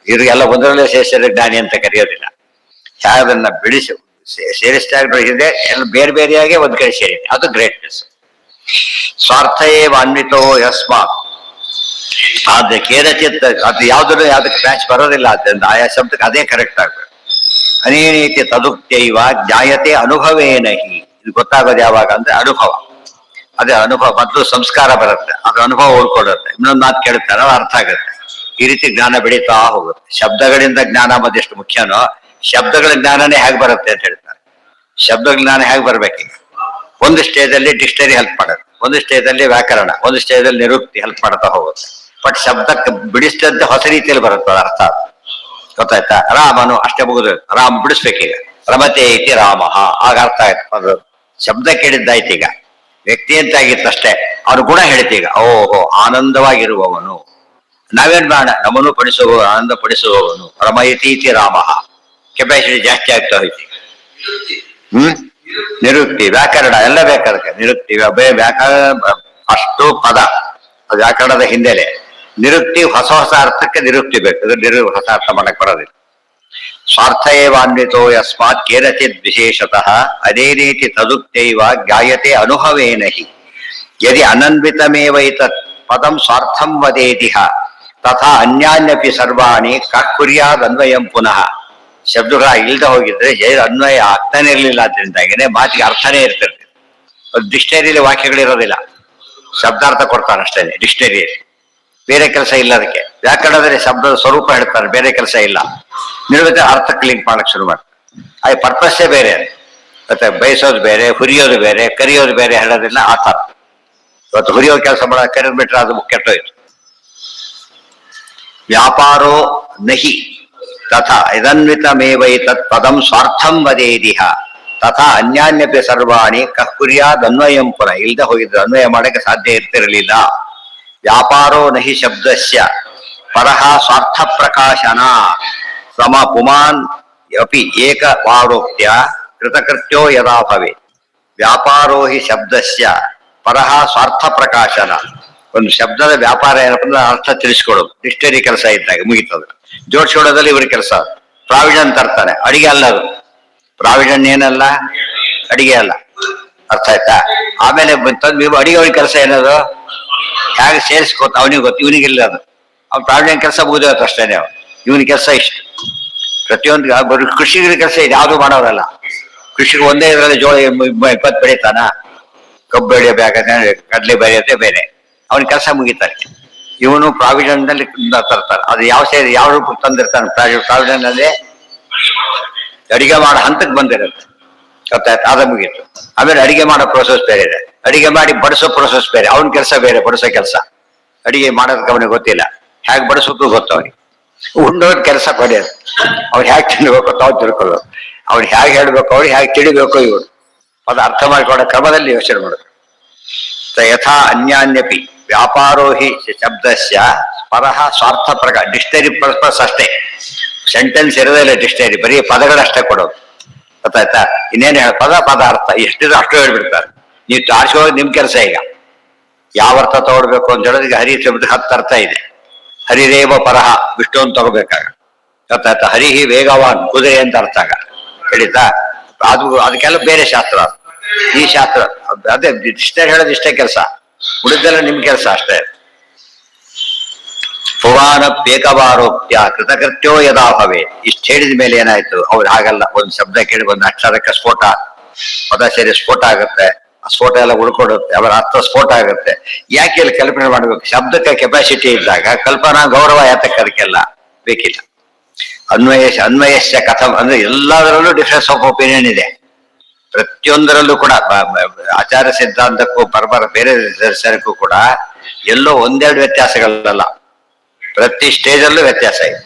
ಇವ್ರಿಗೆಲ್ಲ ಒಂದರಲ್ಲೇ ಸೇರಿಸಿದ ಜ್ಞಾನಿ ಅಂತ ಕರೆಯೋದಿಲ್ಲ ಅದನ್ನ ಬಿಡಿಸಿ ಸೇರಿಸ್ತಾ ಇದೆ ಎಲ್ಲ ಬೇರೆ ಬೇರೆಯಾಗಿ ಒಂದ್ ಕಡೆ ಸೇರಿದೆ ಅದು ಗ್ರೇಟ್ನೆಸ್ ಸ್ವಾರ್ಥಯೇ ಅನ್ವಿತೋ ಯಸ್ಮಾತ್ ಅದಕ್ಕೆ ಏನಚಿತ್ತ ಅದು ಯಾವ್ದಕ್ಕೆ ಮ್ಯಾಚ್ ಬರೋದಿಲ್ಲ ಅದರಿಂದ ಆಯಾ ಶಬ್ದಕ್ಕೆ ಅದೇ ಕರೆಕ್ಟ್ ಆಗ್ಬೇಕು ಅನೇನೈತಿ ತದುಕ್ತೈವ ಜ್ಞಾಯತೆ ಅನುಭವೇನಹಿ ಇದು ಗೊತ್ತಾಗೋದು ಯಾವಾಗ ಅಂದ್ರೆ ಅನುಭವ ಅದೇ ಅನುಭವ ಮೊದಲು ಸಂಸ್ಕಾರ ಬರುತ್ತೆ ಅದು ಅನುಭವ ಉಳ್ಕೊಡುತ್ತೆ ಇನ್ನೊಂದು ಮಾತು ಕೇಳುತ್ತಾರೆ ಅರ್ಥ ಆಗುತ್ತೆ ಈ ರೀತಿ ಜ್ಞಾನ ಬೆಳೀತಾ ಹೋಗುತ್ತೆ ಶಬ್ದಗಳಿಂದ ಜ್ಞಾನ ಎಷ್ಟು ಮುಖ್ಯನೋ ಶಬ್ದಗಳ ಜ್ಞಾನನೇ ಹೇಗೆ ಬರುತ್ತೆ ಅಂತ ಹೇಳ್ತಾರೆ ಶಬ್ದಗಳ ಜ್ಞಾನ ಹೇಗೆ ಬರ್ಬೇಕೀಗ ಒಂದು ಸ್ಟೇಜಲ್ಲಿ ಡಿಕ್ಷನರಿ ಹೆಲ್ಪ್ ಮಾಡುತ್ತೆ ಒಂದು ಸ್ಟೇಜಲ್ಲಿ ವ್ಯಾಕರಣ ಒಂದು ಸ್ಟೇಜಲ್ಲಿ ನಿರುಕ್ತಿ ಹೆಲ್ಪ್ ಮಾಡ್ತಾ ಹೋಗುತ್ತೆ ಬಟ್ ಶಬ್ದಕ್ಕೆ ಬಿಡಿಸಿದಂತೆ ಹೊಸ ರೀತಿಯಲ್ಲಿ ಬರುತ್ತೆ ಅರ್ಥ ಗೊತ್ತಾಯ್ತಾ ರಾಮನು ಅಷ್ಟೇ ಮುಗಿದು ರಾಮ್ ಬಿಡಿಸ್ಬೇಕೀಗ ರಮತೆ ಐತಿ ರಾಮ ಆಗ ಅರ್ಥ ಆಯ್ತು ಅದು ಶಬ್ದ ಕೇಳಿದ್ದಾಯ್ತು ಈಗ ವ್ಯಕ್ತಿ ಅಂತ ಆಗಿತ್ತಷ್ಟೇ ಅವ್ರ ಗುಣ ಹೇಳ್ತೀಗ ಓಹೋ ಆನಂದವಾಗಿರುವವನು ನಾವೇನ್ ಬೇಡ ನಮ್ಮನ್ನು ಆನಂದ ಪಡಿಸುವವನು ರಮಯತೀತಿ ರಾಮ ಕೆಪಾಸಿಟಿ ಜಾಸ್ತಿ ಆಗ್ತಾ ಹೋಯ್ತು ನಿರುಕ್ತಿ ವ್ಯಾಕರಣ ಎಲ್ಲ ಬೇಕಾದಕ್ಕೆ ನಿರುಕ್ತಿ ವ್ಯಾಕರಣ ಅಷ್ಟು ಪದ ವ್ಯಾಕರಣದ ಹಿನ್ನೆಲೆ ನಿರುಕ್ತಿ ಹೊಸ ಅರ್ಥಕ್ಕೆ ನಿರುಕ್ತಿ ಬೇಕು ಹೊಸ ಅರ್ಥ ಮಾಡಕ್ ಬರೋದಿಲ್ಲ ಸ್ವಾರ್ಥಯೇವಾನ್ವಿತೋ ಯಸ್ಮಾತ್ ಕೇನಚಿತ್ ವಿಶೇಷತಃ ಅದೇ ರೀತಿ ತದುಕ್ತೈವ ಜ್ಞಾಯತೆ ಅನುಭವೇನ ಹಿ ಯದಿ ಅನನ್ವಿತಮೇವೈತತ್ ಪದಂ ಸ್ವಾರ್ಥಂ ವದೇತಿಹ ತಥಾ ಅನ್ಯಾನ್ಯಪಿ ಸರ್ವಾಣಿ ಕುರ್ಯಾದ್ ಅನ್ವಯಂ ಪುನಃ ಶಬ್ದಗಳ ಇಲ್ದ ಹೋಗಿದ್ರೆ ಅನ್ವಯ ಆಗ್ತಾನೆ ಇರ್ಲಿಲ್ಲ ಅದರಿಂದಾಗಿನೇ ಮಾತಿಗೆ ಅರ್ಥನೇ ಇರ್ತಿರ್ತೀವಿ ಡಿಕ್ಷನರಿಯಲ್ಲಿ ವಾಕ್ಯಗಳಿರೋದಿಲ್ಲ ಶಬ್ದಾರ್ಥ ಕೊಡ್ತಾನೆ ಅಷ್ಟೇ ಡಿಕ್ಷನರಿಯಲ್ಲಿ ಬೇರೆ ಕೆಲಸ ಇಲ್ಲ ಅದಕ್ಕೆ ವ್ಯಾಕರಣದಲ್ಲಿ ಶಬ್ದದ ಸ್ವರೂಪ ಹೇಳ್ತಾರೆ ಬೇರೆ ಕೆಲಸ ಇಲ್ಲ ನಿರ್ಮಿತ ಅರ್ಥಕ್ಕೆ ಲಿಂಕ್ ಮಾಡಕ್ ಶುರು ಮಾಡ್ತಾರೆ ಆ ಪರ್ಪಸ್ಸೇ ಬೇರೆ ಮತ್ತೆ ಬಯಸೋದು ಬೇರೆ ಹುರಿಯೋದು ಬೇರೆ ಕರಿಯೋದು ಬೇರೆ ಹೇಳೋದಿಲ್ಲ ಆ ತರ ಇವತ್ತು ಹುರಿಯೋ ಕೆಲಸ ಮಾಡೋದು ಕರಿದ್ ಬಿಟ್ರೆ ಅದು ಕೆಟ್ಟೋಯ್ತು ವ್ಯಾಪಾರೋ ನಹಿ ತಥಾ ಇದನ್ವಿತಮೇವೈತತ್ ಪದಂ ಸ್ವಾರ್ಥಂ ವದೇದಿಹ ತಥಾ ಅನ್ಯಾನ್ಯಪಿ ಸರ್ವಾಣಿ ಕುರ್ಯಾದ್ ಅನ್ವಯಂ ಪುನಃ ಇಲ್ದೆ ಹೋಗಿದ್ರು ಅನ್ವಯ ಮಾಡಕ್ಕೆ ಸಾಧ್ಯ ಇರ್ತಿರಲಿಲ್ಲ ವ್ಯಾಪಾರೋ ನಹಿ ಶಬ್ದಸ್ಯ ಪರಃ ಸ್ವಾರ್ಥ ಪ್ರಕಾಶನ ಸಮ ಪುಮಾನ್ ಅಪಿ ಏಕ ವಾರೋಕ್ತ್ಯ ಕೃತಕೃತ್ಯೋ ಯದಾ ಭವೇತ್ ವ್ಯಾಪಾರೋ ಹಿ ಶಬ್ದಸ್ಯ ಪರಃ ಸ್ವಾರ್ಥ ಪ್ರಕಾಶನ ಒಂದು ಶಬ್ದದ ವ್ಯಾಪಾರ ಏನಪ್ಪ ಅಂದ್ರೆ ಅರ್ಥ ತಿಳಿಸ್ಕೊಡೋದು ಡಿಕ್ಷನರಿ ಕೆಲಸ ಇದ್ದಾಗ ಮುಗಿತದ ಜೋಡಿಸ್ಕೊಡೋದಲ್ಲಿ ಇವ್ರ ಕೆಲಸ ಪ್ರಾವಿಡನ್ ತರ್ತಾರೆ ಅಡಿಗೆ ಅಲ್ಲ ಅದು ಪ್ರಾವಿಡನ್ ಏನಲ್ಲ ಅಡಿಗೆ ಅಲ್ಲ ಅರ್ಥ ಆಯ್ತಾ ಆಮೇಲೆ ಅಡಿಗೆ ಅವ್ರ ಕೆಲಸ ಏನದು ಹೇಗೆ ಸೇರಿಸ್ಕೋತ ಅವನಿಗೆ ಗೊತ್ತು ಇವನಿಗಿಲ್ಲ ಅದು ಅವ್ನು ಪ್ರಾವಿಡನ್ ಕೆಲಸ ಮುಗಿದೋಯ್ತು ಅಷ್ಟೇ ಇವನ ಕೆಲಸ ಇಷ್ಟು ಪ್ರತಿಯೊಂದು ಕೃಷಿಗಳ ಕೆಲಸ ಇದು ಯಾವುದು ಮಾಡೋರಲ್ಲ ಕೃಷಿಗೆ ಒಂದೇ ಇದರಲ್ಲಿ ಜೋಳ 20 ಬೆಳೀತಾನ ಕಬ್ಬು ಬೆಳೆಯಬೇಕಾದ್ರೆ ಕಡಲೆ ಬೆಳೆಯೋದೇ ಬೇರೆ ಅವನ ಕೆಲಸ ಮುಗಿತಾರೆ ಇವನು ಪ್ರಾವಿಡನ್ ನಲ್ಲಿ ತರ್ತಾರೆ ಅದು ಯಾವ ರೂಪಕ್ಕೆ ತಂದಿರ್ತಾನೆ ಪ್ರಾವಿಡನ್ ನಲ್ಲಿ ಅಡಿಗೆ ಮಾಡೋ ಹಂತಕ್ಕೆ ಬಂದಿರುತ್ತೆ ಗೊತ್ತಾಯ್ತು ಅದ ಮುಗೀತು ಆಮೇಲೆ ಅಡಿಗೆ ಮಾಡೋ ಪ್ರೋಸೆಸ್ ಬೇರೆ ಇದೆ ಅಡಿಗೆ ಮಾಡಿ ಬಡಿಸೋ ಪ್ರೋಸೆಸ್ ಬೇರೆ ಅವನ ಕೆಲಸ ಬೇರೆ ಬಡಿಸೋ ಕೆಲಸ ಅಡಿಗೆ ಮಾಡೋದಕ್ಕೆ ಅವನಿಗೆ ಗೊತ್ತಿಲ್ಲ ಹೇಗೆ ಬಡಿಸೋದು ಗೊತ್ತು ಅವನಿಗೆ ಉಂಡೋದ್ ಕೆಲಸ ಕೊಡಿಯೋದು ಅವ್ರು ಹೇಗೆ ತಿನ್ಬೇಕು ತಾವು ತಿಳ್ಕೊಳ್ಳೋದು ಅವ್ರು ಹೇಗೆ ಹೇಳ್ಬೇಕು ಅವ್ರು ಹೇಗೆ ತಿಳಿಬೇಕು ಇವರು ಅದು ಅರ್ಥ ಮಾಡಿಕೊಳ್ಳೋ ಕ್ರಮದಲ್ಲಿ ಯೋಚನೆ ಮಾಡೋದು ಯಥಾ ಅನ್ಯಾನ್ಯಪಿ ವ್ಯಾಪಾರೋ ಹಿ ಶಬ್ದಸ್ಯ ಪರಃ ಸ್ವಾರ್ಥ ಪ್ರಕಾರ ಡಿಕ್ಷನರಿ ಪರ್ಪಸ್ ಅಷ್ಟೇ ಸೆಂಟೆನ್ಸ್ ಇರೋದಿಲ್ಲ ಡಿಕ್ಷನರಿ ಬರೀ ಪದಗಳಷ್ಟೇ ಕೊಡೋದು ಗೊತ್ತಾಯ್ತಾ ಇನ್ನೇನು ಪದ ಅರ್ಥ ಎಷ್ಟಿದೆ ಅಷ್ಟು ಹೇಳ್ಬಿಡ್ತಾರೆ ನೀವು ಆರಿಸೋದು ನಿಮ್ ಕೆಲಸ ಈಗ ಯಾವ ಅರ್ಥ ತಗೊಳ್ಬೇಕು ಅಂತ ಹೇಳೋದು ಈಗ ಹರಿ ಶಬ್ದಕ್ಕೆ 10 ಅರ್ಥ ಇದೆ ಹರಿರೇವ ಪರಹ ವಿಷ್ಣು ಅಂತ ತಗೋಬೇಕಾಗ ಗೊತ್ತಾಯ್ತಾ ಹರಿಹಿ ವೇಗವಾನ್ ಕುದುರೆ ಅಂತ ಅರ್ಥ ಆಗ ಹೇಳಿತಾ ಅದಕ್ಕೆಲ್ಲ ಬೇರೆ ಶಾಸ್ತ್ರ ಈ ಶಾಸ್ತ್ರ ಅದೇ ಇಷ್ಟೇ ಹೇಳೋದು ಇಷ್ಟೇ ಕೆಲಸ ಉಳಿದೆಲ್ಲ ನಿಮ್ ಕೆಲಸ ಅಷ್ಟೇ ಪುವಾನಪ್ಯೇಕವಾರೋಪ್ಯ ಕೃತಕೃತ್ಯೋ ಯದಾ ಭವೆ. ಇಷ್ಟು ಹೇಳಿದ ಮೇಲೆ ಏನಾಯ್ತು, ಅವ್ರು ಹಾಗಲ್ಲ, ಒಂದು ಶಬ್ದ ಕೇಳಿ ಒಂದು ಅಕ್ಷರಕ್ಕೆ ಸ್ಫೋಟ, ಪದ ಸೇರಿ ಸ್ಫೋಟ ಆಗುತ್ತೆ, ಆ ಸ್ಫೋಟ ಎಲ್ಲ ಉಳ್ಕೊಡುತ್ತೆ, ಅವರ ಅರ್ಥ ಸ್ಫೋಟ ಆಗುತ್ತೆ. ಯಾಕೆ ಇಲ್ಲಿ ಕಲ್ಪನೆ ಮಾಡ್ಬೇಕು? ಶಬ್ದಕ್ಕೆ ಕೆಪಾಸಿಟಿ ಇದ್ದಾಗ ಕಲ್ಪನಾ ಗೌರವ ಯಾತಕ್ಕೆ ಅದಕ್ಕೆಲ್ಲ ಬೇಕಿಲ್ಲ. ಅನ್ವಯಸ್ಯ ಕಥಂ ಅಂದ್ರೆ ಎಲ್ಲದರಲ್ಲೂ ಡಿಫರೆನ್ಸ್ ಆಫ್ ಒಪಿನಿಯನ್ ಇದೆ. ಪ್ರತಿಯೊಂದರಲ್ಲೂ ಕೂಡ ಆಚಾರ ಸಿದ್ಧಾಂತಕ್ಕೂ ಪರಪರ ಬೇರೆ ದರ್ಶನಕ್ಕೂ ಕೂಡ ಎಲ್ಲೋ ಒಂದೆರಡು ವ್ಯತ್ಯಾಸಗಳಲ್ಲ, ಪ್ರತಿ ಸ್ಟೇಜಲ್ಲೂ ವ್ಯತ್ಯಾಸ ಇದೆ.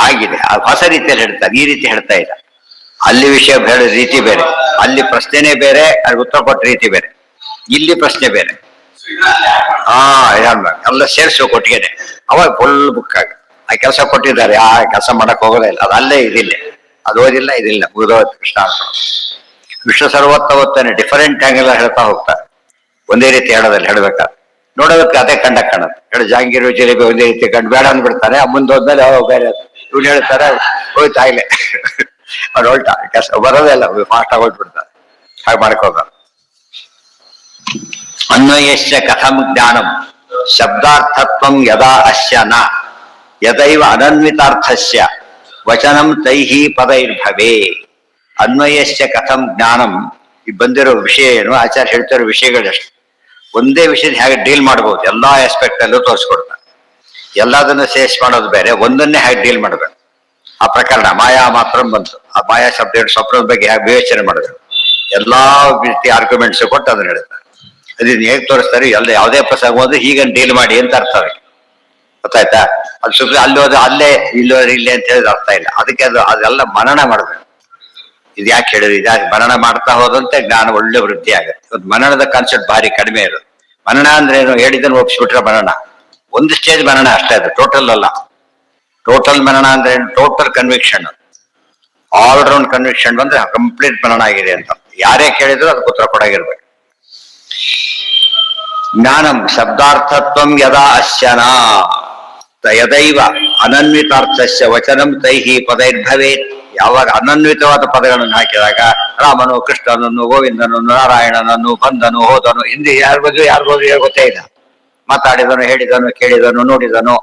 ಆಗಿದೆ, ಹೊಸ ರೀತಿಯಲ್ಲಿ ಹೇಳ್ತಾರೆ, ಈ ರೀತಿ ಹೇಳ್ತಾ ಇಲ್ಲ. ಅಲ್ಲಿ ವಿಷಯ ಹೇಳೋ ರೀತಿ ಬೇರೆ, ಅಲ್ಲಿ ಪ್ರಶ್ನೆನೇ ಬೇರೆ, ಅಲ್ಲಿ ಉತ್ತರ ಕೊಟ್ಟ ರೀತಿ ಬೇರೆ, ಇಲ್ಲಿ ಪ್ರಶ್ನೆ ಬೇರೆ. ಎಲ್ಲ ಸೇರಿಸೋ ಕೊಟ್ಟಿಗೆನೆ ಅವಾಗ ಫುಲ್ ಬುಕ್ ಆಗ ಆ ಕೆಲಸ ಕೊಟ್ಟಿದ್ದಾರೆ, ಆ ಕೆಲಸ ಮಾಡಕ್ ಹೋಗೋದೇ ಇಲ್ಲ, ಅದು ಅಲ್ಲೇ ಇದಿಲ್ಲ, ಅದು ಓದಿಲ್ಲ ಇದಿಲ್ಲ, ಮುಗಿದೋದ್ ಕೃಷ್ಣ ಅಂತ. ವಿಶ್ವ ಸರ್ವೋತ್ತವತ್ತನೇ ಡಿಫರೆಂಟ್ ಆಂಗಲ್ ಹೇಳ್ತಾ ಹೋಗ್ತಾರೆ. ಒಂದೇ ರೀತಿ ಹೇಳೋದಲ್ಲಿ ಹೇಳ್ಬೇಕಾದ್ರೆ ನೋಡೋದಕ್ಕೆ ಅದೇ ಕಂಡ ಕಾಣುತ್ತೆ. ಹೇಳಿ ಜಾಂಗೀರು ಜಿಲೇಬಿ ಒಂದೇ ರೀತಿ ಕಂಡು ಬೇಡ ಅಂದ್ಬಿಡ್ತಾನೆ, ಮುಂದೆ ಹೋದ್ಮೇಲೆ ಬೇರೆ ಇವ್ನು ಹೇಳ್ತಾರೆ ಹೋಯ್ತಾ ಇಲ್ಲೇ ಅವ್ರು ಹೊಲ್ಟ ಕೆಲಸ ಬರೋದೇ ಇಲ್ಲ, ಫಾಸ್ಟ್ ಆಗಿ ಹೋಗ್ಬಿಡ್ತಾರೆ. ಹಾಗೆ ಮಾಡ್ಕೋಗ. ಅನ್ವಯಶ್ಚ ಕಥಂ ಜ್ಞಾನಂ ಶಬ್ದಾರ್ಥತ್ವಂ ಯದಾ ಅಸ್ಯ ನ ಯದೈವ ಅನನ್ವಿತಾರ್ಥಸ್ಯ ವಚನಂ ತೈಹಿ ಪದೈರ್ಭವೇ. ಅನ್ವಯಶ್ಚ ಕಥಂ ಜ್ಞಾನಂ, ಈ ಬಂದಿರೋ ವಿಷಯ ಏನು, ಆಚಾರ್ಯ ಹೇಳ್ತಿರೋ ವಿಷಯಗಳಷ್ಟು. ಒಂದೇ ವಿಷಯದ ಹೇಗೆ ಡೀಲ್ ಮಾಡಬಹುದು ಎಲ್ಲಾ ಆಸ್ಪೆಕ್ಟ್ ಅಲ್ಲೂ ತೋರಿಸ್ಕೊಡ್ತಾರೆ. ಎಲ್ಲದನ್ನು ಸೇಸ್ ಮಾಡೋದು ಬೇರೆ, ಒಂದನ್ನೇ ಹೇಗೆ ಡೀಲ್ ಮಾಡಬೇಕು. ಆ ಪ್ರಕರಣ ಮಾಯಾ ಮಾತ್ರ ಬಂತು, ಆ ಮಾಯಾ ಶಬ್ದ ಸ್ವಪ್ನದ ಬಗ್ಗೆ ಹೇಗೆ ವಿವೇಚನೆ ಮಾಡಬೇಕು, ಎಲ್ಲಾ ರೀತಿ ಆರ್ಗ್ಯುಮೆಂಟ್ಸ್ ಕೊಟ್ಟು ಅದನ್ನ ಹೇಳ್ತಾರೆ. ಅದನ್ನ ಹೇಗೆ ತೋರಿಸ್ತಾರೆ, ಎಲ್ಲ ಯಾವುದೇ ಪ್ರಸಂಗ ಹೋದ್ರೆ ಹೀಗೆ ಡೀಲ್ ಮಾಡಿ ಅಂತ ಅರ್ಥ ಅದಕ್ಕೆ, ಗೊತ್ತಾಯ್ತಾ? ಅದು ಸುಮ್ಮನೆ ಅಲ್ಲಿ ಹೋದ್ರೆ ಅಲ್ಲೇ, ಇಲ್ಲೋದ್ರೆ ಇಲ್ಲೇ ಅಂತ ಹೇಳಿದ್ರೆ ಅರ್ಥ ಇಲ್ಲ. ಅದಕ್ಕೆ ಅದೆಲ್ಲ ಮನನ ಮಾಡಬೇಕು. ಇದು ಯಾಕೆ ಹೇಳಿದ್ರು, ಇದಾಗಿ ಮನನ ಮಾಡ್ತಾ ಹೋದಂತೆ ಜ್ಞಾನ ಒಳ್ಳೆ ವೃದ್ಧಿ ಆಗುತ್ತೆ. ಇವತ್ತು ಮನನದ ಕಾನ್ಸೆಪ್ಟ್ ಭಾರಿ ಕಡಿಮೆ ಇರೋದು. ಮನನ ಅಂದ್ರೆ ಏನು, ಹೇಳಿದ್ದನ್ನು ಒಪ್ಪಿಸ್ಬಿಟ್ರೆ ಮನನ. ಒಂದು ಸ್ಟೇಜ್ ಮನನ ಅಷ್ಟೇ, ಅದು ಟೋಟಲ್ ಅಲ್ಲ. ಟೋಟಲ್ ಮನನ ಅಂದ್ರೆ ಏನು, total conviction, all round conviction ಬಂದ್ರೆ ಕಂಪ್ಲೀಟ್ ಮನನ ಆಗಿದೆ ಅಂತ. ಯಾರೇ ಕೇಳಿದ್ರು ಅದಕ್ಕೆ ಉತ್ತರ ಕೊಡಾಗಿರ್ಬೇಕು. ಜ್ಞಾನಂ ಶಬ್ದಾರ್ಥತ್ವಂ ಯದಾ ಅಸ್ಯನ ಯದೈವ ಅನನ್ವಿತಾರ್ಥಸ್ಯ ವಚನಂ ತೈಹಿ ಪದೈರ್ಭವೇತ್. ಯಾವಾಗ ಅನನ್ವಿತವಾದ ಪದಗಳನ್ನು ಹಾಕಿದಾಗ ರಾಮನು, ಕೃಷ್ಣನನ್ನು, ಗೋವಿಂದನನ್ನು, ನಾರಾಯಣನನ್ನು, ಬಂದನು, ಹೋದನು, ಹಿಂದೆ ಯಾರಿಗೋದ್ರು ಗೊತ್ತೇ ಇಲ್ಲ. ಮಾತಾಡಿದನು, ಹೇಳಿದನು, ಕೇಳಿದನು, ನೋಡಿದನು,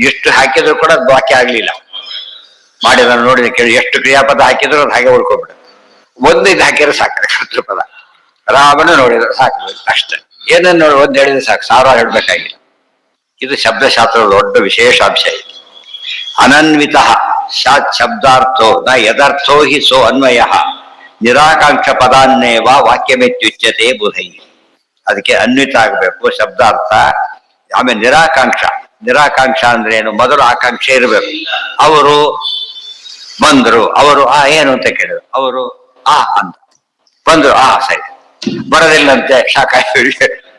ಎಷ್ಟು ಹಾಕಿದ್ರು ಕೂಡ ಅದು ವಾಕ್ಯ ಆಗ್ಲಿಲ್ಲ. ಮಾಡಿದನು, ನೋಡಿದ, ಕೇಳಿ, ಎಷ್ಟು ಕ್ರಿಯಾಪದ ಹಾಕಿದ್ರು ಅದು ಹಾಗೆ ಉಳ್ಕೊಬಿಡುತ್ತೆ. ಒಂದು ಇದು ಹಾಕಿದ್ರೆ ಸಾಕು ಕರ್ತೃಪದ. ರಾಮನು ನೋಡಿದ್ರು ಸಾಕು ಅಷ್ಟೇ. ಏನನ್ನು ನೋಡಿ ಒಂದು ಹೇಳಿದ್ರೆ ಸಾಕು, ಸಾವಿರ ಹೇಳ್ಬೇಕಾಗಿಲ್ಲ. ಇದು ಶಬ್ದಶಾಸ್ತ್ರದ ದೊಡ್ಡ ವಿಶೇಷಾಂಶ ಇದೆ. ಅನನ್ವಿತ ಶಬ್ದಾರ್ಥೋ ನ ಯದರ್ಥೋ ಹಿ ಸೋ ಅನ್ವಯ ನಿರಾಕಾಂಕ್ಷ ಪದಾನ್ನೇವ ವಾಕ್ಯಮೆತ್ಯುಚ್ಯತೆ ಬುಧೈ. ಅದಕ್ಕೆ ಅನ್ವಿತ ಆಗಬೇಕು ಶಬ್ದಾರ್ಥ. ಆಮೇಲೆ ನಿರಾಕಾಂಕ್ಷ. ನಿರಾಕಾಂಕ್ಷ ಅಂದ್ರೆ ಏನು, ಮೊದಲು ಆಕಾಂಕ್ಷೆ ಇರಬೇಕು. ಅವರು ಬಂದ್ರು, ಅವರು ಏನು ಅಂತ ಕೇಳಿದ್ರು, ಅವರು ಅಂತ ಬಂದ್ರು, ಸರಿ, ಬರೋದಿಲ್ಲಂತೆ,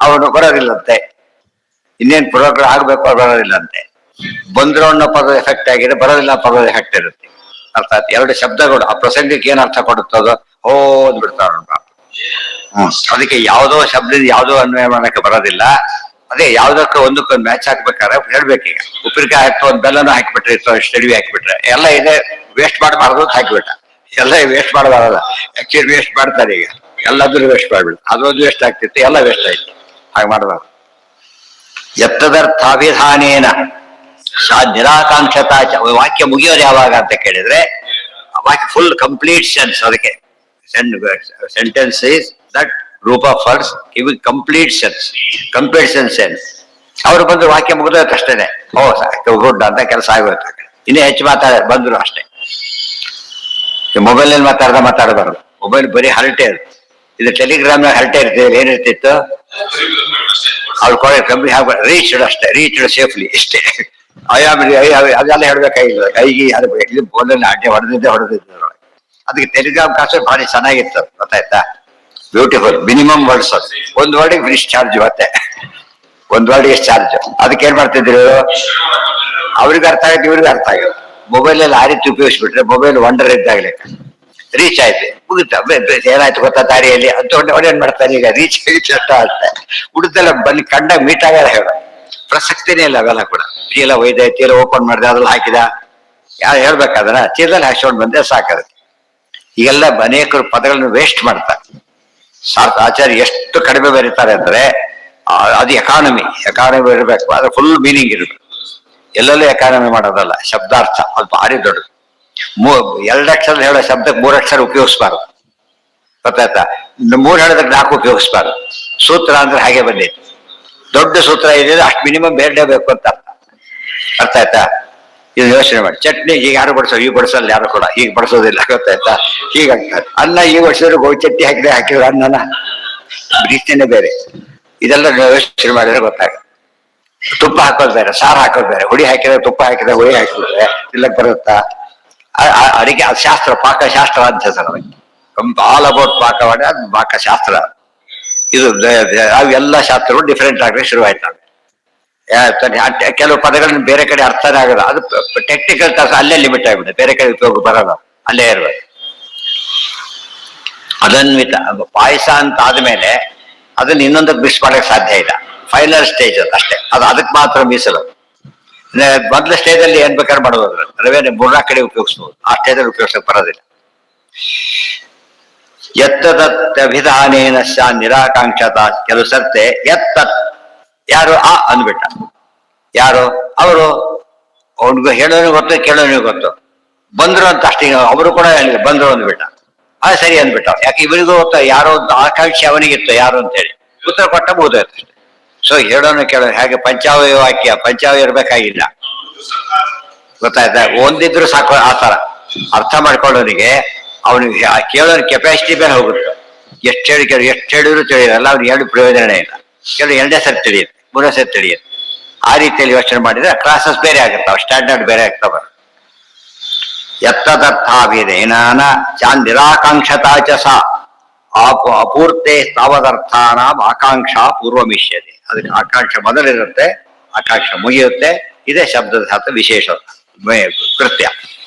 ಅವನು ಬರೋದಿಲ್ಲಂತೆ, ಇನ್ನೇನ್ ಪ್ರೋಗ್ರಾಮ್ ಆಗ್ಬೇಕು, ಬರೋದಿಲ್ಲಂತೆ. ಬಂದ್ರು ಅನ್ನೋ ಪದದ ಎಫೆಕ್ಟ್ ಆಗಿದೆ, ಬರೋದಿಲ್ಲ ಪದದ ಎಫೆಕ್ಟ್ ಇರುತ್ತೆ. ಅರ್ಥಾತ್ ಎರಡು ಶಬ್ದಗಳು ಆ ಪ್ರಸಂಗಕ್ಕೆ ಏನ್ ಅರ್ಥ ಕೊಡುತ್ತದೋ ಅಂದ್ಬಿಡ್ತಾರ. ಅದಕ್ಕೆ ಯಾವುದೋ ಶಬ್ದದಿಂದ ಯಾವುದೋ ಅನ್ವಯ ಮಾಡಕ್ಕೆ ಬರೋದಿಲ್ಲ. ಅದೇ ಯಾವ್ದಕ್ಕೆ ಒಂದಕ್ಕೊಂದು ಮ್ಯಾಚ್ ಹಾಕ್ಬೇಕಾದ್ರೆ ಹೇಳ್ಬೇಕೀಗ. ಉಪ್ಪಿನಕಾಯಿ ಹಾಕಿ ಒಂದು ಬೆಲ್ಲನೂ ಹಾಕಿಬಿಟ್ರೆ, ಸ್ಟಡಿವಿ ಹಾಕಿಬಿಟ್ರೆ ಎಲ್ಲ ಇದೆ, ವೇಸ್ಟ್ ಮಾಡಬಾರ್ದು ಅಂತ ಹಾಕಿಬಿಟ್ಟ. ಎಲ್ಲ ವೇಸ್ಟ್ ಮಾಡಬಾರಲ್ಲ, ಆಕ್ಚುಲಿ ವೇಸ್ಟ್ ಮಾಡ್ತಾರೆ ಈಗ, ಎಲ್ಲದೂ ವೇಸ್ಟ್ ಮಾಡ್ಬಿಡ್ತು. ಅದೊಂದು ವೇಸ್ಟ್ ಆಗ್ತಿತ್ತು, ಎಲ್ಲ ವೇಸ್ಟ್ ಆಯ್ತು. ಹಾಗೆ ಮಾಡಬಾರ್ದು. ಯತ್ತದರ್ಥಾಭಿಧಾನೇನ ನಿರಾಕಾಂಕ್ಷತಾ ವಾಕ್ಯ ಮುಗಿಯೋದು ಯಾವಾಗ ಅಂತ ಕೇಳಿದ್ರೆ, ವಾಕ್ಯ ಫುಲ್ ಕಂಪ್ಲೀಟ್ ಸೆನ್ಸ್. ಅದಕ್ಕೆ sentence is that group of words giving complete sense. Complete sense ಅವ್ರು ಬಂದು ವಾಕ್ಯ ಮುಗಿದಷ್ಟೇನೆ, ಗುಡ್ ಅಂತ ಕೆಲಸ ಆಗೋಯ್ತು. ಇನ್ನೇ ಹೆಚ್ಚು ಬಂದ್ರು ಅಷ್ಟೇ. ಮೊಬೈಲ್ ಮಾತಾಡಬಾರ್ದು. ಮೊಬೈಲ್ ಬರೀ ಹರಟೆ ಇರುತ್ತೆ. ಇದು ಟೆಲಿಗ್ರಾಮ್ ಹರಟೆ ಇರ್ತಿದ್ರು, ಏನಿರ್ತಿತ್ತು, ಅವ್ರು ಕಂಪ್ನಿ ರೀಚ್ಡ್ ಅಷ್ಟೇ, ರೀಚ್ಡ್ ಸೇಫ್ಲಿ ಇಷ್ಟೇ. ಅದೆಲ್ಲ ಹೇಳ್ಬೇಕಾಗಿಲ್ಲ. ಕೈಗೆ ಇದು ಬೋಲಲ್ಲಿ ಅಡ್ಡೆ ಹೊಡೆದಿದ್ದು. ಅದಕ್ಕೆ ಟೆಲಿಗ್ರಾಮ್ ಕಾನ್ಸೆಪ್ಟ್ ಭಾರಿ ಚೆನ್ನಾಗಿತ್ತು, ಗೊತ್ತಾಯ್ತಾ? ಬ್ಯೂಟಿಫುಲ್. ಮಿನಿಮಮ್ ವರ್ಡ್ಸ್, ಒಂದು ವರ್ಡಿಗೆ ಫಿನಿಶ್ ಚಾರ್ಜ್. ಮತ್ತೆ ಒಂದು ವರ್ಡಿಗೆ ಚಾರ್ಜ್. ಅದಕ್ಕೆ ಏನ್ ಮಾಡ್ತಿದ್ರು, ಅವ್ರಿಗೆ ಅರ್ಥ ಆಗಿತ್ತು, ಇವ್ರಿಗೆ ಅರ್ಥ ಆಗಿತ್ತು. ಮೊಬೈಲ್ ಅಲ್ಲಿ ಆ ರೀತಿ ಉಪಯೋಗಿಸ್ಬಿಟ್ರೆ ಮೊಬೈಲ್ ವಂಡರ್ ಇದ್ದಾಗಲೇ ರೀಚ್ ಆಯ್ತು, ಮುಗಿತ. ಏನಾಯ್ತು ಗೊತ್ತಾ ದಾರಿಯಲ್ಲಿ ಅಂತ ಏನ್ ಮಾಡ್ತಾರೆ ಈಗ, ರೀಚ್ ಅಷ್ಟ ಆಗ್ತದೆ. ಉಳಿದೆಲ್ಲ ಬನ್ನಿ ಕಂಡಾಗ ಮೀಟ್ ಆಗಲ್ಲ, ಹೇಳ ಪ್ರಸಕ್ತಿನೇ ಇಲ್ಲ. ಅವೆಲ್ಲ ಕೂಡ ಚೀಲ ಒಯ್ದೆ, ಚೀಲ ಓಪನ್ ಮಾಡಿದೆ, ಅದ್ರಲ್ಲಿ ಹಾಕಿದ, ಯಾರು ಹೇಳ್ಬೇಕಾದ್ರೆ ಚೀಲದಲ್ಲಿ ಹಾಕ್ಸ್ಕೊಂಡು ಬಂದೆ ಸಾಕಾಗುತ್ತೆ. ಈಗೆಲ್ಲ ಅನೇಕರು ಪದಗಳನ್ನು ವೇಸ್ಟ್ ಮಾಡ್ತಾರೆ. ಆಚಾರ್ಯ ಎಷ್ಟು ಕಡಿಮೆ ಬರೀತಾರೆ ಅಂದ್ರೆ, ಅದು ಎಕಾನಮಿ ಇರಬೇಕು, ಅದ್ರ ಫುಲ್ ಮೀನಿಂಗ್ ಇರಬೇಕು. ಎಲ್ಲೆಲ್ಲೂ ಎಕಾನಮಿ ಮಾಡೋದಲ್ಲ, ಶಬ್ದಾರ್ಥ ಅದು ಭಾರಿ ದೊಡ್ಡದು. 2 ಅಕ್ಷರ ಹೇಳೋ ಶಬ್ದಕ್ಕೆ 3 ಅಕ್ಷರ ಉಪಯೋಗಿಸ್ಬಾರ್ದು, ಗೊತ್ತಾಯ್ತಾ? 3 ಹೇಳಿದ್ರೆ 4 ಉಪಯೋಗಿಸ್ಬಾರ್ದು. ಸೂತ್ರ ಅಂದ್ರೆ ಹಾಗೆ ಬಂದೈತಿ. ದೊಡ್ಡ ಸೂತ್ರ ಇದೆ, ಅಷ್ಟು ಮಿನಿಮಮ್ ಬೇಡಲೇಬೇಕು ಅಂತ ಅರ್ಥ ಆಯ್ತಾ? ಇದು ಯೋಚನೆ ಮಾಡಿ. ಚಟ್ನಿ ಈಗ ಯಾರು ಬಡಿಸೋ, ಈಗ ಬಡಿಸಲ್ಲ ಯಾರು ಕೂಡ, ಈಗ ಬಡಿಸೋದಿಲ್ಲ, ಗೊತ್ತಾಯ್ತಾ? ಹೀಗಾಗ್ತದೆ. ಅನ್ನ ಈಗ ಬಡಿಸಿದ್ರು ಗೋಧಿ ಚಟ್ನಿ ಹಾಕಿದ್ರು ಅನ್ನನ ರೀತಿನೇ ಬೇರೆ. ಇದೆಲ್ಲ ಯೋಚನೆ ಮಾಡಿದ್ರೆ ಗೊತ್ತಾಗುತ್ತೆ. ತುಪ್ಪ ಹಾಕೋದು ಬೇರೆ, ಸಾರು ಹಾಕೋದು ಬೇರೆ, ಹುಳಿ ಹಾಕಿದ್ರೆ ತುಪ್ಪ ಹಾಕಿದ್ರೆ ಹುಳಿ ಹಾಕಿದ್ರೆ ತಿಲ್ಲಕ್ ಬರುತ್ತಾ? ಅಡಿಗೆ ಅದು ಶಾಸ್ತ್ರ, ಪಾಕಶಾಸ್ತ್ರ ಅಂತ ಹೆಸರು ಅದಕ್ಕೆ. ಆಲ್ ಅಬೌಟ್ ಪಾಕವಾಡ, ಅದು ಪಾಕಶಾಸ್ತ್ರ. ಇದು ಅವೆಲ್ಲ ಶಾಸ್ತ್ರಗಳು ಡಿಫ್ರೆಂಟ್ ಆಗಲಿ ಶುರುವಾಯ್ತವೆ. ಕೆಲವು ಪದಗಳನ್ನ ಬೇರೆ ಕಡೆ ಅರ್ಥನೇ ಆಗಲ್ಲ, ಅದು ಟೆಕ್ನಿಕಲ್ ಕ್ಲಾಸ್ ಅಲ್ಲೇ ಲಿಮಿಟ್ ಆಗಿಬಿಡುತ್ತೆ, ಬೇರೆ ಕಡೆ ಉಪಯೋಗ ಬರಲ್ಲ, ಅಲ್ಲೇ ಇರ್ಬೇಕು. ಅದನ್ವಿತ ಪಾಯಸ ಅಂತ ಆದ್ಮೇಲೆ ಅದನ್ನ ಇನ್ನೊಂದಕ್ಕೆ ಮಿಸ್ ಮಾಡಕ್ ಸಾಧ್ಯ ಇಲ್ಲ. ಫೈನಲ್ ಸ್ಟೇಜ್ ಅದು ಅಷ್ಟೇ, ಅದು ಅದಕ್ಕೆ ಮಾತ್ರ ಮೀಸಲು. ಮೊದಲ ಸ್ಟೇಜ್ ಅಲ್ಲಿ ಏನ್ ಬೇಕಾದ್ರೆ ಮಾಡಬಹುದು, ರವೆ 3-4 ಕಡೆ ಉಪಯೋಗಿಸಬಹುದು, ಆ ಸ್ಟೇಜ್ ಅಲ್ಲಿ ಉಪಯೋಗಿಸಕ್ ಬರೋದಿಲ್ಲ. ಎತ್ತದತ್ಯಭಿಧಾನೇನ ನಿರಾಕಾಂಕ್ಷತ. ಕೆಲವು ಸರ್ತೆ ಎತ್ತತ್, ಯಾರು ಆ ಅಂದ್ಬಿಟ್ಟ, ಯಾರು ಅವರು, ಅವ್ನಿಗೆ ಹೇಳೋನಿಗೆ ಗೊತ್ತು ಕೇಳೋನಿಗೆ ಗೊತ್ತು, ಬಂದ್ರು ಅಂತ ಅಷ್ಟೇ, ಅವರು ಕೂಡ ಹೇಳಿದ್ರು ಬಂದ್ರು ಅಂದ್ಬಿಟ್ಟ. ಸರಿ ಅಂದ್ಬಿಟ್ಟ. ಯಾಕೆ ಇವರಿಗೂ ಗೊತ್ತ ಯಾರೋ ಆಕಾಂಕ್ಷೆ ಅವನಿಗಿತ್ತು ಯಾರು ಅಂತೇಳಿ, ಉತ್ತರ ಕೊಟ್ಟ ಬೋದಾಯ್ತು ಅಷ್ಟೇ. ಸೊ ಹೇಳೋನು ಕೇಳೋ ಹಾಗೆ ಪಂಚಾವಯ ವಾಕ್ಯ, ಪಂಚಾವಯ ಇರ್ಬೇಕಾಗಿಲ್ಲ, ಗೊತ್ತಾಯ್ತಾ? ಒಂದಿದ್ರು ಸಾಕು. ಆ ತರ ಅರ್ಥ ಮಾಡ್ಕೊಳ್ಳೋನಿಗೆ ಅವನಿಗೆ ಕೇಳೋನ ಕೆಪಾಸಿಟಿ ಮೇಲೆ ಹೋಗುತ್ತೆ. ಎಷ್ಟು ಹೇಳಿದ್ರು ತಿಳಿಯಲ್ಲ, ಅವ್ನಿಗೆ ಹೇಳಿ ಪ್ರಯೋಜನ ಇಲ್ಲ. ಕೆಲವು 2ನೇ ಸರಿ ತಿಳಿಯುತ್ತೆ, 3ನೇ ಸರಿ ತಿಳಿಯುತ್ತೆ. ಆ ರೀತಿಯಲ್ಲಿ ಯೋಚನೆ ಮಾಡಿದ್ರೆ ಕ್ಲಾಸಸ್ ಬೇರೆ ಆಗುತ್ತಾವ, ಸ್ಟ್ಯಾಂಡರ್ಡ್ ಬೇರೆ ಆಗ್ತಾವ. ಎತ್ತದರ್ಥಾಭಿಧೇನಾನ ನಿರಾಕಾಂಕ್ಷತಾ ಚ ಸಾ ಅಪೂರ್ತೆ ತಾವದರ್ಥಾನಾಂ ಆಕಾಂಕ್ಷಾ ಪೂರ್ವಮಿಷ್ಯತೆ. ಅದಕ್ಕೆ ಆಕಾಂಕ್ಷೆ ಮೊದಲಿರುತ್ತೆ, ಆಕಾಂಕ್ಷೆ ಮುಗಿಯುತ್ತೆ. ಇದೇ ಶಬ್ದದ ವಿಶೇಷ ಕೃತ್ಯ.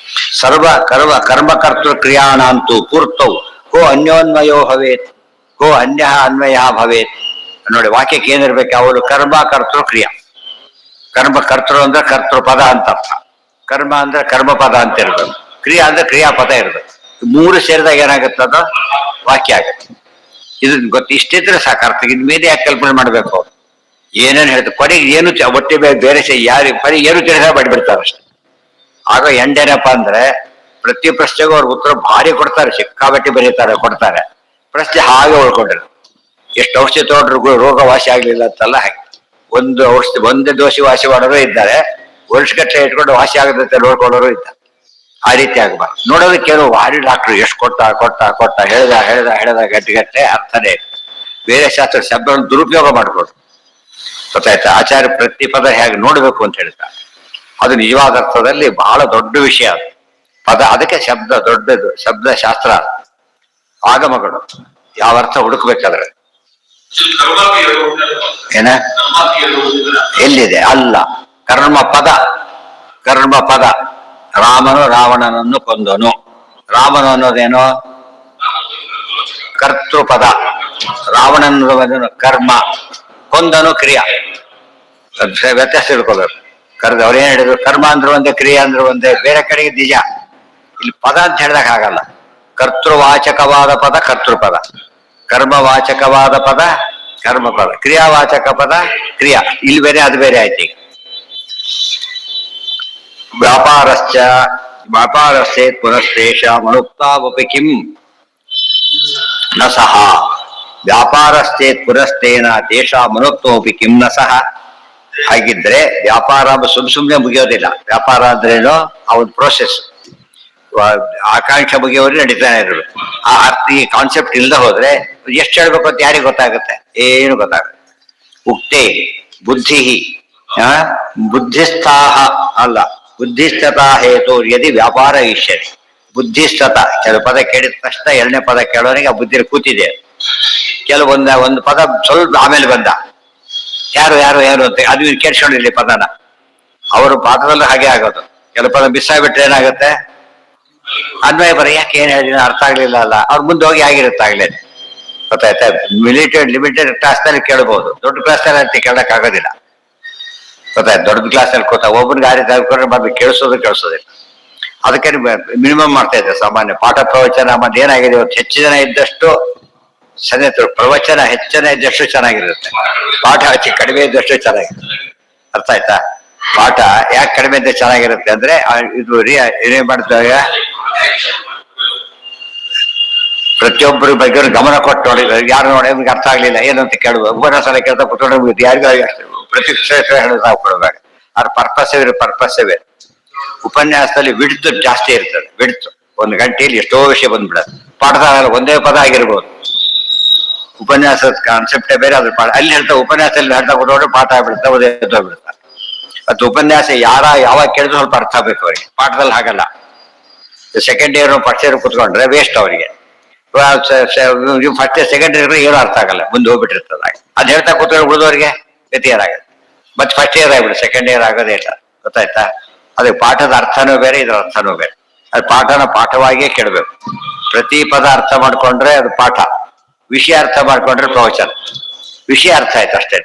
ಸರ್ವ ಕರ್ಮಕರ್ತೃ ಕ್ರಿಯಾಣಾಂತು ಪೂರ್ತೌ ಕೋ ಅನ್ಯೋನ್ವಯೋ ಭವೇತ್, ಕೋ ಅನ್ಯ ಅನ್ವಯ ಭವೇತ್. ನೋಡಿ ವಾಕ್ಯಕ್ಕೆ ಏನಿರ್ಬೇಕು, ಅವಳು ಕರ್ಮಕರ್ತೃ ಕ್ರಿಯಾ. ಕರ್ಮಕರ್ತೃ ಅಂದ್ರೆ ಕರ್ತೃಪದ ಅಂತ ಅರ್ಥ, ಕರ್ಮ ಅಂದ್ರೆ ಕರ್ಮಪದ ಅಂತ ಇರ್ಬೇಕು, ಕ್ರಿಯಾ ಅಂದ್ರೆ ಕ್ರಿಯಾಪದ ಇರ್ಬೇಕು. 3 ಸೇರಿದಾಗ ಏನಾಗುತ್ತದ ವಾಕ್ಯ ಆಗುತ್ತೆ. ಇದು ಗೊತ್ತು, ಇಷ್ಟಿದ್ರೆ ಸಾಕಾರ್ಥ. ಇದ್ ಮೇಲೆ ಯಾಕೆ ಕಲ್ಪನೆ ಮಾಡ್ಬೇಕು? ಏನೇನು ಹೇಳ್ತಾರೆ ಕೊನೆಗೆ ಏನು ಒಟ್ಟೆ ಬೇರೆ ಯಾರು ಕೊನೆಗೆ ಏನು ತಿಳಿದ ಮಾಡಿಬಿಡ್ತಾರೆ ಅಷ್ಟೇ. ಆಗ ಎಂಡೇನಪ್ಪ ಅಂದ್ರೆ ಪ್ರತಿ ಪ್ರಶ್ನೆಗೂ ಅವ್ರ ಉತ್ತರ ಭಾರಿ ಕೊಡ್ತಾರೆ, ಸಿಕ್ಕಾಬಟ್ಟಿ ಬರೀತಾರೆ, ಕೊಡ್ತಾರೆ. ಪ್ರಶ್ನೆ ಹಾಗೆ ಉಳ್ಕೊಂಡಿರು. ಎಷ್ಟು ಔಷಧಿ ತಗೊಂಡ್ರು ರೋಗ ವಾಸಿ ಆಗ್ಲಿಲ್ಲ ಅಂತಲ್ಲ, ಹಾಗೆ ಒಂದು ಔಷಧಿ ಒಂದೇ ದೋಷಿ ವಾಸಿ ಮಾಡೋರು ಇದ್ದಾರೆ, ವರ್ಷಗಟ್ಟಲೆ ಇಟ್ಕೊಂಡು ವಾಸಿ ಆಗದಂತೆ ನೋಡ್ಕೊಳ್ಳೋರು ಇದ್ದಾರೆ. ಆ ರೀತಿ ಆಗಬಾರ್ದು. ನೋಡೋದಕ್ಕೆ ಕೆಲವು ಭಾರಿ ಡಾಕ್ಟ್ರು ಎಷ್ಟು ಕೊಟ್ಟ ಹೇಳ್ದ ಗಟ್ಟಿಗಟ್ಟೆ ಅರ್ಥನೇ ಬೇರೆ ಶಾಸ್ತ್ರ ಶಬ್ದವನ್ನು ದುರುಪಯೋಗ ಮಾಡ್ಕೊಡು, ಗೊತ್ತಾಯ್ತಾ? ಆಚಾರ್ಯ ಪ್ರತಿ ಪದ ಹೇಗೆ ನೋಡ್ಬೇಕು ಅಂತ ಹೇಳ್ತಾರೆ. ಅದು ನಿಜವಾದ ಅರ್ಥದಲ್ಲಿ ಬಹಳ ದೊಡ್ಡ ವಿಷಯ ಅದು ಪದ. ಅದಕ್ಕೆ ಶಬ್ದ ದೊಡ್ಡದು, ಶಬ್ದ ಶಾಸ್ತ್ರ, ಆಗಮಗಳು ಯಾವ ಅರ್ಥ ಹುಡುಕ್ಬೇಕಾದ್ರೆ ಏನ ಎಲ್ಲಿದೆ ಅಲ್ಲ. ಕರ್ಮ ಪದ ರಾಮನು ರಾವಣನನ್ನು ಕೊಂದನು. ರಾಮನು ಅನ್ನೋದೇನೋ ಕರ್ತೃಪದ, ರಾವಣನ ಕರ್ಮ, ಕೊಂದನು ಕ್ರಿಯಾ. ವ್ಯತ್ಯಾಸ ತಿಳ್ಕೊಬೇಕು. ಅವ್ರೇನ್ ಹೇಳಿದ್ರು, ಕರ್ಮ ಅಂದ್ರೆ ಒಂದೇ, ಕ್ರಿಯೆ ಅಂದ್ರೆ ಒಂದೇ. ಬೇರೆ ಕಡೆಗೆ ನಿಜ, ಇಲ್ಲಿ ಪದ ಅಂತ ಹೇಳಿದಾಗ ಆಗಲ್ಲ. ಕರ್ತೃವಾಚಕವಾದ ಪದ ಕರ್ತೃಪದ, ಕರ್ಮವಾಚಕವಾದ ಪದ ಕರ್ಮಪದ, ಕ್ರಿಯಾವಾಚಕ ಪದ ಕ್ರಿಯಾ. ಇಲ್ಲಿ ಬೇರೆ ಅದು ಬೇರೆ ಆಯ್ತು. ಈಗ ವ್ಯಾಪಾರಸ್ಥೇತ್ ಪುನಸ್ತೇಷಾಂ ಅನುಕ್ತಾವಪಿ ಕಿಂ ನ ಸಹ. ವ್ಯಾಪಾರಸ್ಥೇತ್ ಪುನಸ್ತೇನ ತೇಷಾಂ ಅನುಕ್ತೋಪಿ ಕಿಂ ನ ಸಹ. ಹಾಗಿದ್ರೆ ವ್ಯಾಪಾರ ಸುಮ್ನೆ ಮುಗಿಯೋದಿಲ್ಲ. ವ್ಯಾಪಾರ ಅಂದ್ರೇನು, ಅವನ ಪ್ರೋಸೆಸ್, ಆಕಾಂಕ್ಷೆ ಮುಗಿಯೋರಿಗೆ ನಡೀತಾನೆ ಇರಬೇಕು. ಆ ಅರ್ಥ ಈ ಕಾನ್ಸೆಪ್ಟ್ ಇಲ್ಲದೆ ಹೋದ್ರೆ ಎಷ್ಟು ಹೇಳ್ಬೇಕು ಅಂತ ಯಾರಿಗೆ ಗೊತ್ತಾಗುತ್ತೆ? ಏನು ಗೊತ್ತಾಗುತ್ತೆ. ಉಕ್ತೆ ಬುದ್ಧಿ ಬುದ್ಧಿಸ್ಥಾಹ ಅಲ್ಲ, ಬುದ್ಧಿಸ್ಥತಾ ಹೇತು ಯದಿ ವ್ಯಾಪಾರ ಇಷ್ಯತಿ. ಬುದ್ಧಿಸ್ಥತ ಕೆಲವು ಪದ ಕೇಳಿದ ತಕ್ಷಣ 2ನೇ ಪದ ಕೇಳೋನಿಗೆ ಆ ಬುದ್ಧಿ ಕೂತಿದೆ. ಒಂದು ಪದ ಸ್ವಲ್ಪ ಆಮೇಲೆ ಬಂದ, ಯಾರು ಅಂತ ಅದು ಕೇಳಿಸ್ಕೊಂಡಿರ್ಲಿ ಪದನ. ಅವರು ಪಾತ್ರದಲ್ಲೂ ಹಾಗೆ ಆಗೋದು. ಕೆಲವು ಪದ ಮಿಸ್ ಆಗ್ಬಿಟ್ರೆ ಏನಾಗುತ್ತೆ, ಅನ್ವಯ ಬರ ಯಾಕೆ ಏನ್ ಹೇಳಿದ್ರೆ ಅರ್ಥ ಆಗ್ಲಿಲ್ಲ ಅಲ್ಲ, ಅವ್ರ ಮುಂದೆ ಹೋಗಿ ಆಗಿರುತ್ತೆ ಆಗ್ಲೇ, ಗೊತ್ತಾಯ್ತಾ? ಲಿಮಿಟೆಡ್ ಕ್ಲಾಸ್ ನಲ್ಲಿ ಕೇಳಬಹುದು, ದೊಡ್ಡ ಕ್ಲಾಸ್ ನಲ್ಲಿ ಅಂತ ಕೇಳಕ್ ಆಗೋದಿಲ್ಲ, ಗೊತ್ತಾಯ್ತು? ದೊಡ್ಡ ಕ್ಲಾಸ್ ಅಲ್ಲಿ ಕೂತ ಒಬ್ಬನ ಗಾಡಿ ತಗೊಂಡ್ರೆ ಮತ್ತೆ ಕೇಳಿಸೋದಿಲ್ಲ. ಅದಕ್ಕೆ ಮಿನಿಮಮ್ ಮಾಡ್ತಾ ಇದ್ದೆ ಸಾಮಾನ್ಯ ಪಾಠ ಪ್ರವಚನ. ಮತ್ತೆ ಏನಾಗಿದೆ, ಇವತ್ತು ಹೆಚ್ಚು ಜನ ಇದ್ದಷ್ಟು ಪ್ರವಚನ ಹೆಚ್ಚನ ಇದ್ದಷ್ಟು ಚೆನ್ನಾಗಿರುತ್ತೆ, ಪಾಠ ಹೆಚ್ಚು ಕಡಿಮೆ ಇದ್ದಷ್ಟು ಚೆನ್ನಾಗಿರುತ್ತೆ. ಅರ್ಥ ಆಯ್ತಾ? ಪಾಠ ಯಾಕೆ ಕಡಿಮೆ ಇದ್ದ ಚೆನ್ನಾಗಿರುತ್ತೆ ಅಂದ್ರೆ ಇದು ಏನೇ ಮಾಡ್ತಾರೆ, ಪ್ರತಿಯೊಬ್ಬರ ಬಗ್ಗೆ ಗಮನ ಕೊಟ್ಟು ನೋಡಿ. ಯಾರು ನೋಡಿ ನಿಮ್ಗೆ ಅರ್ಥ ಆಗ್ಲಿಲ್ಲ ಏನು ಅಂತ ಕೇಳುವ ಉಪನ್ಯಾಸ ಕೇಳ್ತಾ ಕುತ್ಕೊಂಡು ಯಾರಿಗೂ ಪ್ರತಿ ಹೇಳೋದು ಕೊಡಬೇಡ. ಅವ್ರ ಪರ್ಪಸ್ಸೇ ಉಪನ್ಯಾಸದಲ್ಲಿ ವಿಡ್ತು ಜಾಸ್ತಿ ಇರ್ತದೆ. ವಿಡ್ತು ಒಂದು ಗಂಟೆಯಲ್ಲಿ ಎಷ್ಟೋ ವಿಷಯ ಬಂದ್ಬಿಡತ್ತೆ. ಪಾಠದಾಗ ಒಂದೇ ಪದ ಆಗಿರ್ಬೋದು, ಉಪನ್ಯಾಸದ ಕಾನ್ಸೆಪ್ಟೇ ಬೇರೆ, ಅದ್ರ ಪಾಠ ಅಲ್ಲಿ ಹೇಳ್ತಾ ಉಪನ್ಯಾಸದಲ್ಲಿ ಹೇಳ್ತಾ ಕೊಟ್ಟೋದ್ರೆ ಪಾಠ ಆಗ್ಬಿಡುತ್ತೆ, ಓದೋಗ್ಬಿಡುತ್ತೆ. ಅದು ಉಪನ್ಯಾಸ ಯಾವಾಗ ಕೇಳಿದ್ರು ಸ್ವಲ್ಪ ಅರ್ಥ ಆಗ್ಬೇಕು ಅವರಿಗೆ. ಪಾಠದಲ್ಲಿ ಹಾಗಲ್ಲ. ಸೆಕೆಂಡ್ ಇಯರ್ ಫಸ್ಟ್ ಇಯರ್ ಕುತ್ಕೊಂಡ್ರೆ ವೇಸ್ಟ್ ಅವರಿಗೆ. ಫಸ್ಟ್ ಇಯರ್ ಸೆಕೆಂಡ್ ಇಯರ್ ಏನೂ ಅರ್ಥ ಆಗಲ್ಲ, ಮುಂದೆ ಹೋಗ್ಬಿಟ್ಟಿರ್ತದ. ಅದ್ ಹೇಳ್ತಾ ಕೂತ್ಕೊಂಡು ಉಳಿದವರಿಗೆ ಗತಿಯರ್ ಆಗುತ್ತೆ. ಮತ್ತೆ ಫಸ್ಟ್ ಇಯರ್ ಆಗ್ಬಿಡುತ್ತೆ, ಸೆಕೆಂಡ್ ಇಯರ್ ಆಗೋದೇ ಇಲ್ಲ. ಗೊತ್ತಾಯ್ತಾ? ಅದಕ್ಕೆ ಪಾಠದ ಅರ್ಥನೂ ಬೇರೆ, ಇದ್ರ ಅರ್ಥನೂ ಬೇರೆ. ಅದು ಪಾಠನ ಪಾಠವಾಗಿಯೇ ಕೇಳಬೇಕು. ಪ್ರತಿ ಪದ ಅರ್ಥ ಮಾಡ್ಕೊಂಡ್ರೆ ಅದು ಪಾಠ, ವಿಷಯ ಅರ್ಥ ಮಾಡ್ಕೊಂಡ್ರೆ ಪ್ರವಚನ. ವಿಷಯ ಅರ್ಥ ಆಯ್ತು ಅಷ್ಟೇ.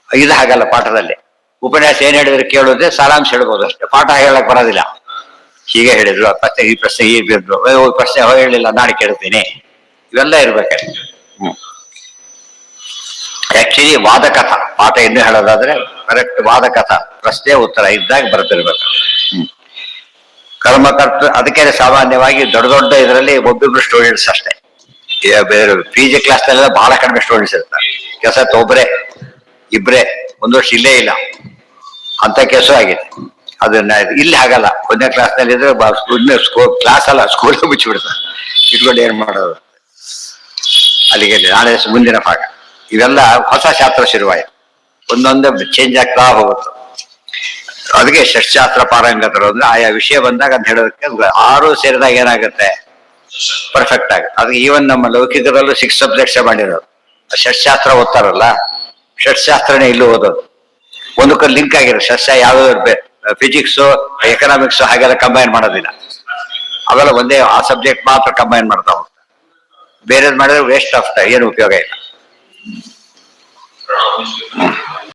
ಇದು ಹಾಗಲ್ಲ. ಪಾಠದಲ್ಲಿ ಉಪನ್ಯಾಸ ಏನ್ ಹೇಳಿದ್ರೆ ಕೇಳೋದೇ ಸಾರಾಂಶ ಹೇಳ್ಬೋದು ಅಷ್ಟೇ, ಪಾಠ ಹೇಳಕ್ ಬರೋದಿಲ್ಲ. ಹೀಗೆ ಹೇಳಿದ್ರು, ಮತ್ತೆ ಈ ಪ್ರಶ್ನೆ ಹೀಗೆ ಇದ್ರು, ಪ್ರಶ್ನೆ ಹೇಳಿಲ್ಲ ನಾಳೆ ಕೇಳ್ತೀನಿ, ಇವೆಲ್ಲ ಇರ್ಬೇಕಾದ್ರೆ. ಆಕ್ಚುಲಿ ವಾದಕಥ ಪಾಠ ಇನ್ನೂ ಹೇಳೋದಾದ್ರೆ ಕರೆಕ್ಟ್ ವಾದಕಥ, ಪ್ರಶ್ನೆ ಉತ್ತರ ಇದ್ದಾಗ ಬರ್ತಿರ್ಬೇಕು. ಕರ್ಮಕರ್ತ ಅದಕ್ಕೆ ಸಾಮಾನ್ಯವಾಗಿ ದೊಡ್ಡ ದೊಡ್ಡ ಇದರಲ್ಲಿ ಒಬ್ಬೊಬ್ರು ಸ್ಟೂಡೆಂಟ್ಸ್ ಅಷ್ಟೇ. ಬೇರೆ PG ಕ್ಲಾಸ್ನಲ್ಲೆಲ್ಲ ಬಹಳ ಕಡಿಮೆ ಸ್ಟೂಡೆಂಟ್ಸ್ ಇರ್ತಾರೆ. ಕೆಲಸ ಒಬ್ಬರೇ ಇಬ್ರೇ, ಒಂದು ವರ್ಷ ಇಲ್ಲೇ ಇಲ್ಲ ಅಂತ ಕೆಲಸ ಆಗಿದೆ. ಅದನ್ನ ಇಲ್ಲಿ ಹಾಗಲ್ಲ. ಒಂದನೇ ಕ್ಲಾಸ್ನಲ್ಲಿ ಇದ್ರೆ ಕ್ಲಾಸ್ ಅಲ್ಲ, ಸ್ಕೂಲ್ ಮುಚ್ಚಿಬಿಡ್ತಾರೆ. ಇಟ್ಕೊಂಡು ಏನ್ ಮಾಡೋದು? ಅಲ್ಲಿಗೆ ನಾಳೆ ಮುಂದಿನ ಭಾಗ ಇವೆಲ್ಲ ಹೊಸ ಶಾಸ್ತ್ರ ಶುರುವಾಯಿತು. ಒಂದೊಂದು ಚೇಂಜ್ ಆಗ್ತಾ ಹೋಗುತ್ತೆ. ಅದಕ್ಕೆ ಷಟ್ಶಾಸ್ತ್ರ ಪಾರಂಗತರು ಅಂದ್ರೆ ಆಯಾ ವಿಷಯ ಬಂದಾಗ ಅಂತ ಹೇಳೋದಕ್ಕೆ 6 ಸೇರಿದಾಗ ಏನಾಗುತ್ತೆ, ಪರ್ಫೆಕ್ಟ್ ಆಗುತ್ತೆ. ಅದಕ್ಕೆ ಈವನ್ ನಮ್ಮ ಲೌಕಿಕದಲ್ಲೂ 6 ಸಬ್ಜೆಕ್ಟ್ಸ್ ಮಾಡಿರೋದು. ಷಟ್ಶಾಸ್ತ್ರ ಓದ್ತಾರಲ್ಲ, ಷಟ್ಶಾಸ್ತ್ರನೇ ಇಲ್ಲೂ ಓದೋದು. ಒಂದಕ್ಕೆ ಲಿಂಕ್ ಆಗಿರೋ ಸಸ್ಯ ಯಾವ್ದಾದ್ರು ಫಿಸಿಕ್ಸ್ ಎಕನಾಮಿಕ್ಸ್ ಹಾಗೆಲ್ಲ ಕಂಬೈನ್ ಮಾಡೋದಿಲ್ಲ. ಅವೆಲ್ಲ ಒಂದೇ ಆ ಸಬ್ಜೆಕ್ಟ್ ಮಾತ್ರ ಕಂಬೈನ್ ಮಾಡ್ತಾ ಹೋಗ್ತಾರೆ. ಬೇರೆದ್ ಮಾಡಿದ್ರೆ ವೇಸ್ಟ್ ಆಫ್ ಟೈಮ್, ಏನು ಉಪಯೋಗ ಇಲ್ಲ.